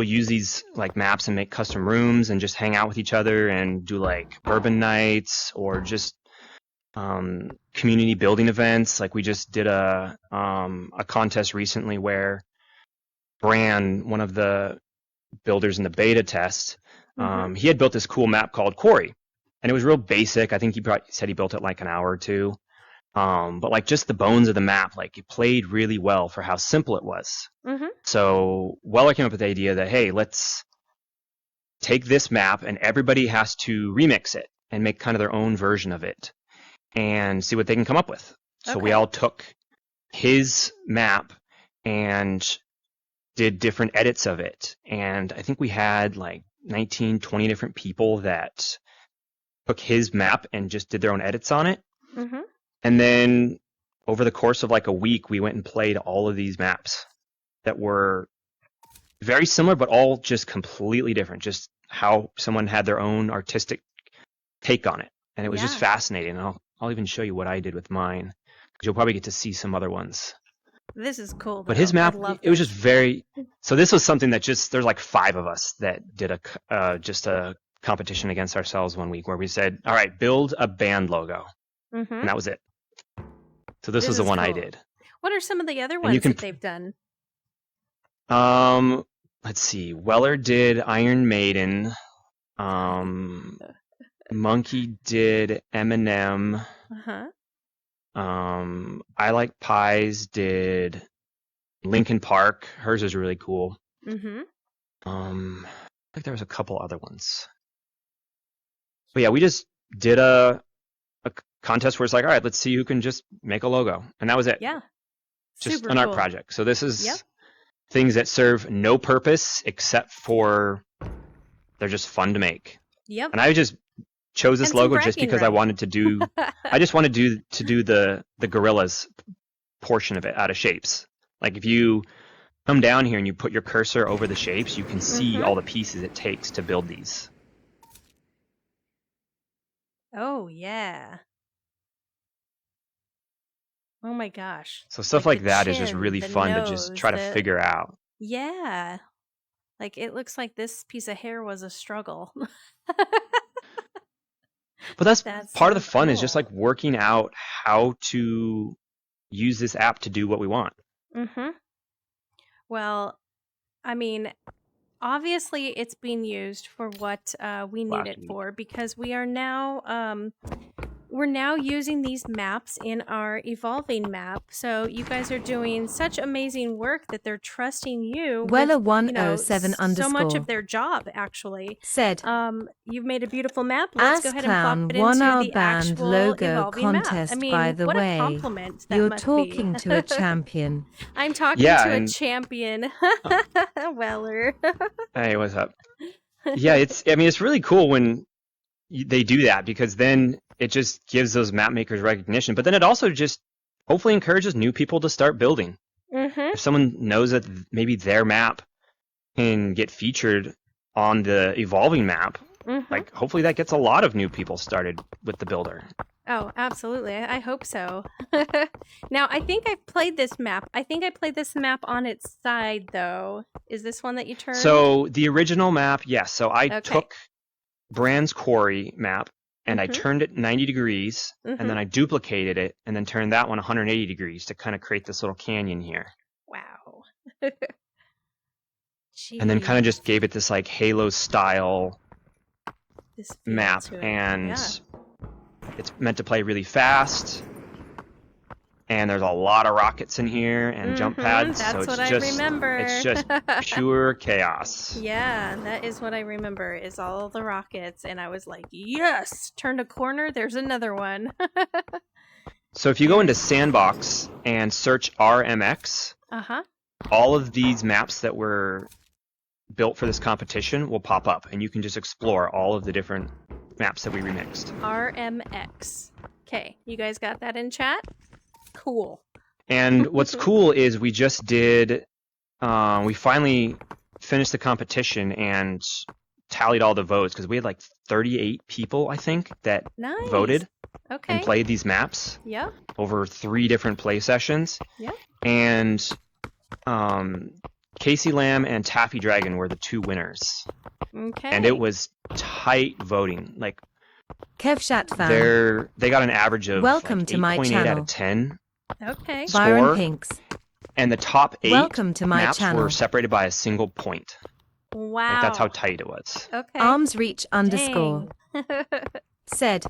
C: use these like maps and make custom rooms and just hang out with each other and do like urban nights or just community building events. Like we just did a contest recently where Bran, one of the builders in the beta test, he had built this cool map called Quarry, and it was real basic. I think he said he built it like an hour or two. But like just the bones of the map, like it played really well for how simple it was. So Weller came up with the idea that, hey, let's take this map and everybody has to remix it and make kind of their own version of it and see what they can come up with. So we all took his map and did different edits of it. And I think we had like 19, 20 different people that took his map and just did their own edits on it. And then over the course of like a week, we went and played all of these maps that were very similar, but all just completely different, just how someone had their own artistic take on it. And it was just fascinating. And I'll even show you what I did with mine, because you'll probably get to see some other ones.
A: This is cool, though.
C: But his map, it was just very, so this was something that there's like 5 of us that did just a competition against ourselves one week where we said, all right, build a band logo. And that was it. So this was the one I did.
A: What are some of the other ones that they've done?
C: Let's see. Weller did Iron Maiden. Monkey did Eminem. I Like Pies did Linkin Park. Hers is really cool. I think there was a couple other ones. But yeah, we just did a contest where it's like, all right, let's see who can just make a logo. And that was it.
A: Yeah.
C: Just an art project. So this is things that serve no purpose except for they're just fun to make. And I just chose this logo just because I wanted to do I just wanted to do the gorillas portion of it out of shapes. Like if you come down here and you put your cursor over the shapes, you can see all the pieces it takes to build these.
A: Oh, yeah. Oh my gosh.
C: So stuff like that is just really fun to just try to figure out.
A: Yeah. Like it looks like this piece of hair was a struggle.
C: But that's part of the fun is just like working out how to use this app to do what we want.
A: Well, I mean, obviously it's being used for what we need
C: Last
A: it
C: week.
A: for, because we are now we're now using these maps in our evolving map. So you guys are doing such amazing work that they're trusting you with, so much of their job, actually.
B: Said,
A: You've made a beautiful map. Let's go ahead and plop
B: AssClown
A: it
B: won
A: into
B: our
A: the
B: band
A: actual
B: logo
A: evolving map. I
B: contest,
A: mean,
B: by the
A: what a
B: way.
A: compliment that
B: You're
A: must
B: talking
A: be.
B: to a champion.
A: I'm talking
C: Yeah,
A: to a
C: and
A: champion. Weller.
C: hey, what's up? Yeah, it's really cool when they do that, because then it just gives those map makers recognition. But then it also just hopefully encourages new people to start building.
A: Mm-hmm.
C: If someone knows that maybe their map can get featured on the evolving map,
A: Mm-hmm.
C: like hopefully that gets a lot of new people started with the builder.
A: Oh, absolutely. I hope so. Now, I think I've played this map. I think I played this map on its side, though. Is this one that you turned?
C: So the original map, yes. So I
A: Okay.
C: took Brand's Quarry map and I
A: Mhm.
C: turned it 90 degrees, and then
A: Mhm.
C: I duplicated it and then turned that one 180 degrees to kind of create this little canyon here.
A: Wow.
C: And then kind of
A: Jeez.
C: just gave it this like Halo style
A: This feel
C: map,
A: to it.
C: and
A: Yeah.
C: it's meant to play really fast. And there's a lot of rockets in here and jump pads,
A: That's
C: so
A: what
C: it's
A: I remember.
C: just pure chaos.
A: Yeah, that is what I remember, is all the rockets, and I was like, yes! Turned a corner, there's another one.
C: So if you go into Sandbox and search RMX,
A: Uh-huh.
C: all of these maps that were built for this competition will pop up, and you can just explore all of the different maps that we remixed.
A: RMX. Okay, you guys got that in chat? Cool.
C: And what's cool is we just did, we finally finished the competition and tallied all the votes, because we had like 38 people, I think, that
A: Nice.
C: voted
A: Okay.
C: and played these maps
A: Yep.
C: over 3 different play sessions.
A: Yep.
C: And Casey Lamb and Taffy Dragon were the 2 winners.
A: Okay.
C: And it was tight voting. Like,
B: Kevshat fan.
C: they got an average of
B: Welcome
C: like
B: to my
C: 8.8 out
B: channel.
C: of 10
A: Okay.
B: Byron
C: score,
B: Pinks.
C: and the top 8
B: Welcome to my
C: maps
B: channel.
C: were separated by a single point.
A: Wow.
C: Like, that's how tight it was.
A: Okay.
B: Arms reach underscore.
A: Dang.
B: Said,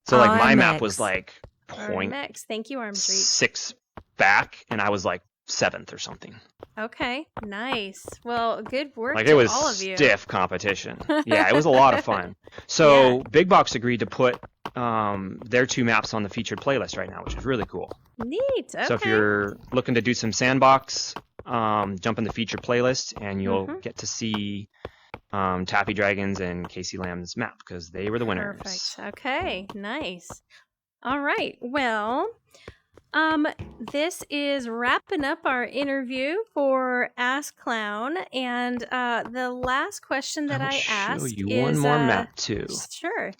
C: So like my map
B: RMX.
C: was like point
A: Next. Thank you, Arms Reach.
C: 6 back, and I was like 7th or something.
A: Okay. Nice. Well, good work
C: Like,
A: to
C: it was
A: all of you.
C: stiff competition. Yeah, it was a lot of fun. So
A: Yeah.
C: Big Box agreed to put their 2 maps on the featured playlist right now, which is really cool.
A: Neat. Okay.
C: So if you're looking to do some Sandbox, jump in the featured playlist, and you'll get to see Taffy Dragons and Casey Lamb's map, because they were the winners.
A: Perfect. Okay. Nice. All right. Well, this is wrapping up our interview for AssClown, and the last question that I
C: show
A: ask
C: you
A: is
C: one more map too.
A: Sure.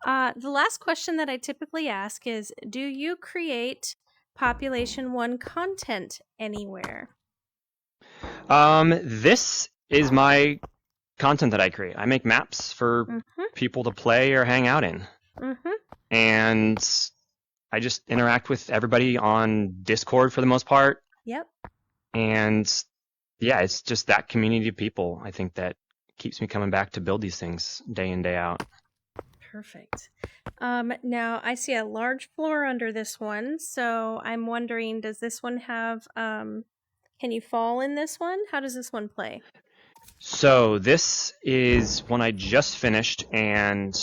A: The last question that I typically ask is, do you create Population One content anywhere?
C: This is my content that I create. I make maps for people to play or hang out in. And I just interact with everybody on Discord for the most part.
A: Yep.
C: And yeah, it's just that community of people, I think, that keeps me coming back to build these things day in, day out.
A: Perfect. Now I see a large floor under this one, so I'm wondering, does this one have, can you fall in this one? How does this one play?
C: So this is one I just finished, and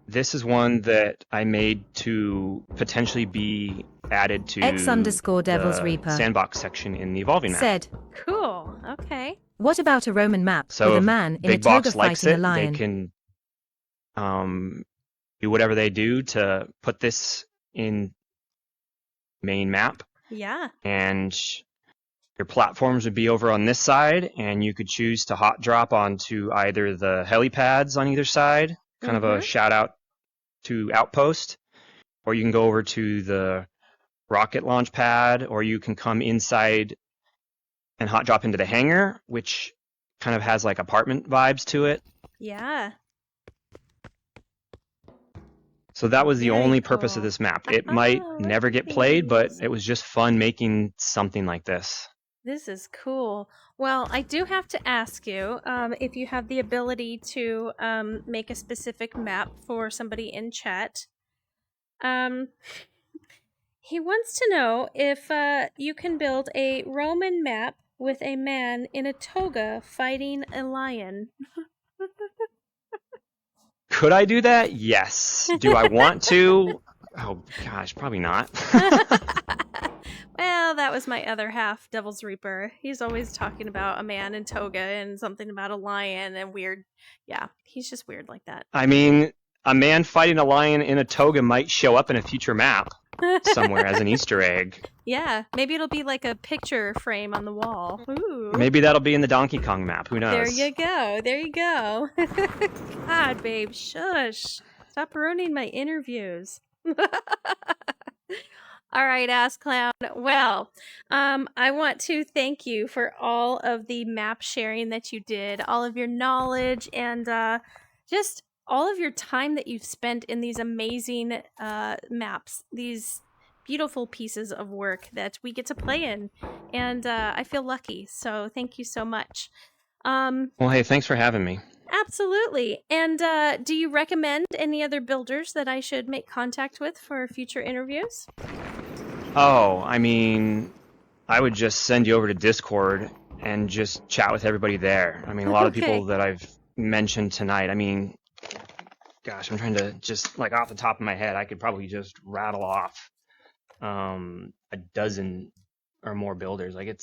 C: this is one that I made to potentially be added to
B: X_Devil's
C: the
B: Reaper.
C: Sandbox section in the evolving map.
B: Said,
A: Cool. Okay.
B: what about a Roman map
C: So
B: with a
C: if
B: man in a
C: Big
B: toga
C: Box likes
B: fighting a
C: it,
B: lion?
C: they can do whatever they do to put this in main map,
A: Yeah.
C: and your platforms would be over on this side, and you could choose to hot drop onto either the helipads on either side, kind of a shout out to Outpost, or you can go over to the rocket launch pad, or you can come inside and hot drop into the hangar, which kind of has like apartment vibes to it.
A: Yeah.
C: So that was the
A: Very
C: only purpose
A: cool.
C: of this map. It might
A: Oh,
C: never
A: look
C: get
A: at
C: played, but
A: these.
C: it was just fun making something like this.
A: This is cool. Well, I do have to ask you if you have the ability to make a specific map for somebody in chat. He wants to know if you can build a Roman map with a man in a toga fighting a lion.
C: Could I do that? Yes. Do I want to? Oh gosh, probably not.
A: Well, that was my other half, Devil's Reaper. He's always talking about a man in toga and something about a lion and weird. Yeah, he's just weird like that.
C: I mean, a man fighting a lion in a toga might show up in a future map somewhere as an Easter egg.
A: Yeah, maybe it'll be like a picture frame on the wall. Ooh.
C: Maybe that'll be in the Donkey Kong map. Who knows?
A: There you go. There you go. God, babe, shush. Stop ruining my interviews. All right, AssClown. Well, I want to thank you for all of the map sharing that you did, all of your knowledge, and just all of your time that you've spent in these amazing maps, these beautiful pieces of work that we get to play in. And I feel lucky, so thank you so much.
C: Well, hey, thanks for having me.
A: Absolutely. And do you recommend any other builders that I should make contact with for future interviews?
C: Oh, I mean, I would just send you over to Discord and just chat with everybody there. I mean, a lot of people that I've mentioned tonight, I mean, gosh, I'm trying to just, like, off the top of my head, I could probably just rattle off a dozen or more builders. Like,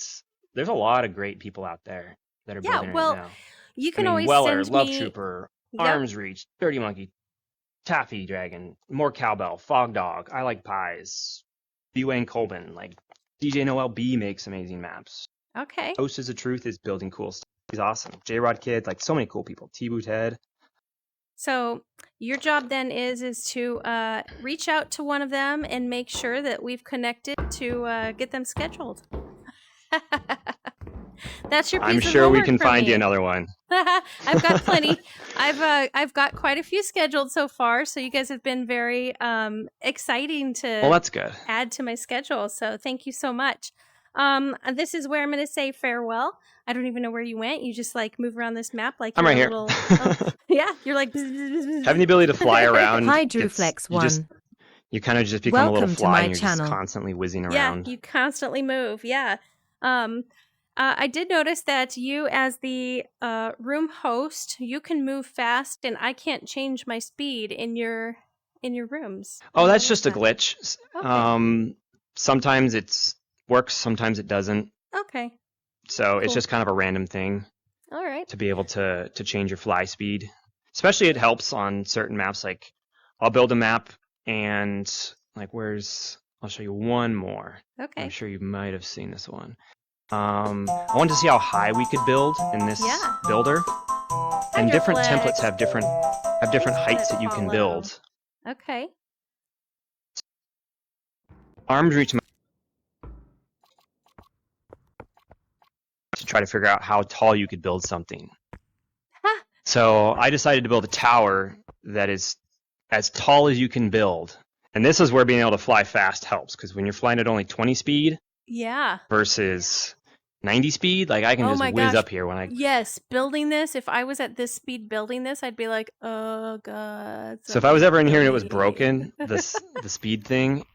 C: there's a lot of great people out there that are building right now.
A: You can
C: I mean,
A: always
C: Weller,
A: send
C: Love
A: me...
C: Trooper, Arms Reach, Dirty Monkey, Taffy Dragon, More Cowbell, Fog Dog, I Like Pies, B. Wayne Colbin, like DJ Noel B makes amazing maps.
A: Okay.
C: Host is the Truth is building cool stuff. He's awesome. J-Rod Kid, like so many cool people. T-Boo Ted.
A: So your job then is to reach out to one of them and make sure that we've connected to get them scheduled. That's your piece
C: I'm
A: of
C: sure we
A: homework
C: can
A: for
C: find
A: me.
C: you another one.
A: I've got plenty. I've got quite a few scheduled so far, so you guys have been very exciting to
C: Well, that's good.
A: add to my schedule. So thank you so much. This is where I'm going to say farewell. I don't even know where you went. You just like move around this map like
C: I'm
A: you're
C: right
A: a
C: here.
A: little. Yeah, you're like.
C: Having the ability to fly around.
B: Hi, DrewFlex1.
C: You kind of just become a little
B: Welcome to
C: fly
B: my
C: and you're
B: channel.
C: just constantly whizzing
A: Yeah,
C: around.
A: you constantly move. Yeah. I did notice that you, as the room host, you can move fast, and I can't change my speed in your rooms.
C: Oh, that's just a glitch.
A: Okay.
C: Sometimes it works, sometimes it doesn't.
A: Okay.
C: So it's
A: Cool.
C: just kind of a random thing
A: All right.
C: to be able to change your fly speed. Especially it helps on certain maps. Like I'll build a map and like I'll show you one more.
A: Okay.
C: I'm sure you might have seen this one. I wanted to see how high we could build in this builder. And different templates have different heights that you can build.
A: Okay.
C: Arms reach to try to figure out how tall you could build something.
A: Huh.
C: So I decided to build a tower that is as tall as you can build. And this is where being able to fly fast helps, because when you're flying at only 20 speed versus 90 speed, like I can just whiz up here when I...
A: Yes, building this, if I was at this speed building this, I'd be like, oh god.
C: So if I was ever in here and it was broken, the speed thing,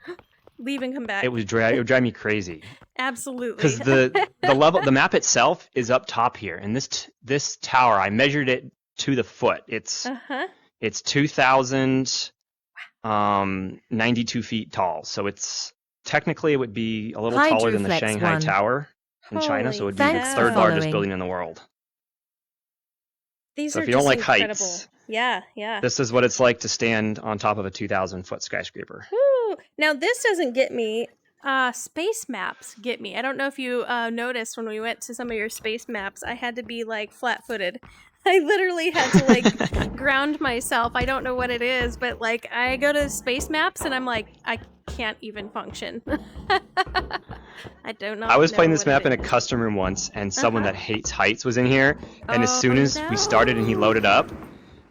A: leave and come back.
C: it would drive me crazy.
A: Absolutely.
C: Because the map itself is up top here, and this tower, I measured it to the foot. It's 2,092 feet tall, so it's technically it would be a little taller than the Shanghai Tower in China, so it would be the third largest building in the world.
A: These
C: so
A: are
C: if you don't like
A: incredible.
C: heights,
A: yeah,
C: this is what it's like to stand on top of a 2,000-foot skyscraper.
A: Woo. Now this doesn't get me. Space maps get me. I don't know if you noticed when we went to some of your space maps, I had to be like flat-footed. I literally had to like ground myself. I don't know what it is, but like I go to space maps and I'm like, I can't even function. I don't know.
C: I was playing this map in a custom room once, and someone that hates heights was in here, and as soon as we started and he loaded up,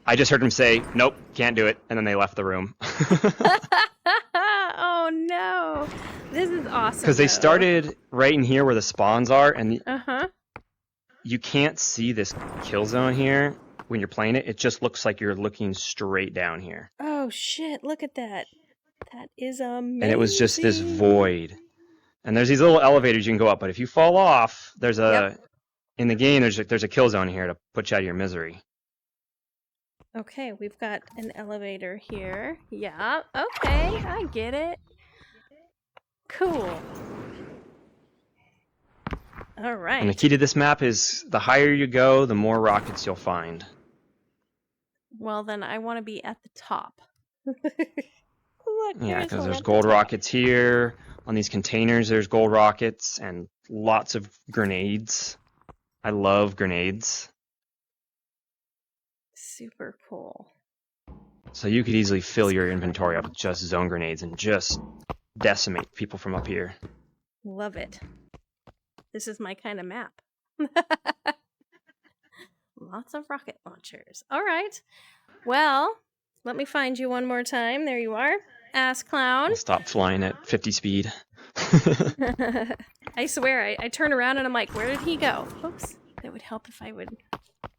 C: I just heard him say, nope, can't do it, and then they left the room.
A: Oh Oh no, this is awesome.
C: Because they
A: though.
C: started right in here where the spawns are, and
A: Uh-huh.
C: you can't see this kill zone here when you're playing it. It just looks like you're looking straight down here.
A: Oh shit, look at that. That is amazing.
C: And it was just this void. And there's these little elevators you can go up, but if you fall off, there's a in the game there's a kill zone here to put you out of your misery.
A: Okay, we've got an elevator here. Yeah, okay, I get it. Cool. All right.
C: And the key to this map is the higher you go, the more rockets you'll find.
A: Well, then I want to be at the top. Look,
C: Yeah,
A: there's
C: because
A: one
C: there's
A: at the
C: gold
A: top.
C: rockets here. On these containers, there's gold rockets and lots of grenades. I love grenades.
A: Super cool.
C: So you could easily fill your inventory up with just zone grenades and just decimate people from up here.
A: Love it. This is my kind of map. Lots of rocket launchers. All right. Well, let me find you one more time. There you are. AssClown.
C: I'll stop flying at 50 speed.
A: I swear, I turn around and I'm like, where did he go? Oops. That would help if I would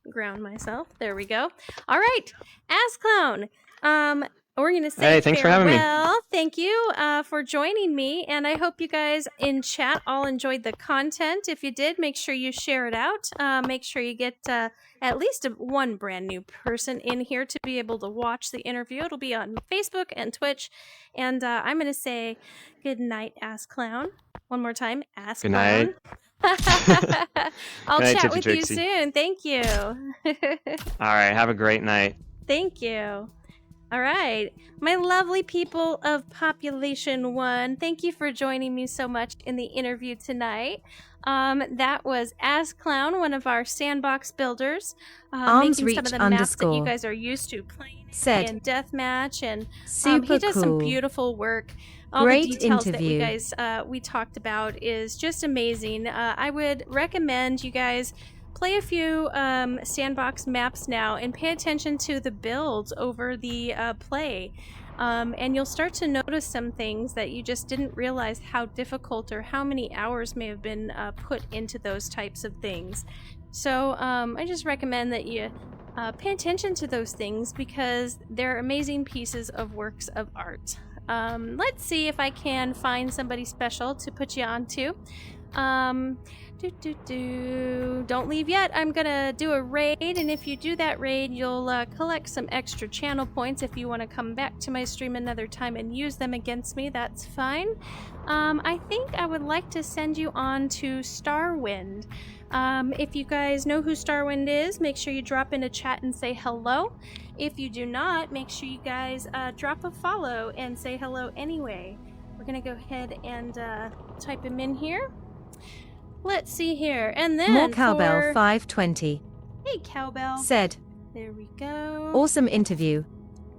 A: ground myself. There we go. All right. AssClown. We're going to say
C: Hey, thanks for having me.
A: farewell. Thank you for joining me. And I hope you guys in chat all enjoyed the content. If you did, make sure you share it out. Make sure you get at least one brand new person in here to be able to watch the interview. It'll be on Facebook and Twitch. And I'm going to say good night, AssClown. One more time, AssClown.
C: Good night.
A: I'll
C: Good night,
A: chat with you
C: TipsyTrixie.
A: soon. Thank you.
C: All right, have a great night.
A: Thank you. All right, my lovely people of Population One, thank you for joining me so much in the interview tonight. That was AssClown, one of our sandbox builders, making some of the maps that you guys are used to playing in Deathmatch, and he does some beautiful work. All the details that we guys we talked about is just amazing. I would recommend you guys play a few sandbox maps now and pay attention to the builds over the play. And you'll start to notice some things that you just didn't realize how difficult or how many hours may have been put into those types of things. So I just recommend that you pay attention to those things because they're amazing pieces of works of art. Let's see if I can find somebody special to put you on to. Don't leave yet. I'm gonna do a raid, and if you do that raid, you'll collect some extra channel points. If you want to come back to my stream another time and use them against me, that's fine. I think I would like to send you on to Starwind. If you guys know who Starwind is, make sure you drop in a chat and say hello. If you do not, make sure you guys drop a follow and say hello anyway. We're gonna go ahead and type him in here. Let's see here, and then
B: More Cowbell 520.
A: Hey, Cowbell.
B: Said.
A: There we go.
B: Awesome interview.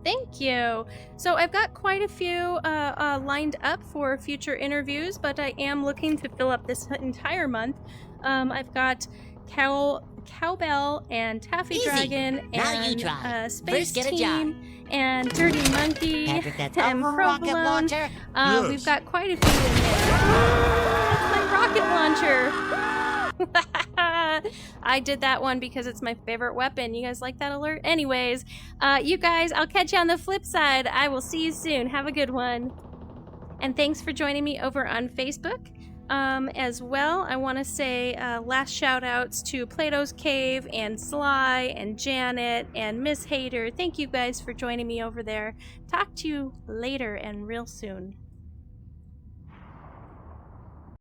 A: Thank you. So I've got quite a few lined up for future interviews, but I am looking to fill up this entire month. I've got Cowbell and Taffy Dragon and Space Team and Dirty Monkey and Provolone. We've got quite a few in there. That's my rocket launcher. I did that one because it's my favorite weapon. You guys like that alert? Anyways, you guys, I'll catch you on the flip side. I will see you soon. Have a good one. And thanks for joining me over on Facebook. As well, I want to say last shout outs to Plato's Cave and Sly and Janet and Miss Hater. Thank you guys for joining me over there. Talk to you later and real soon.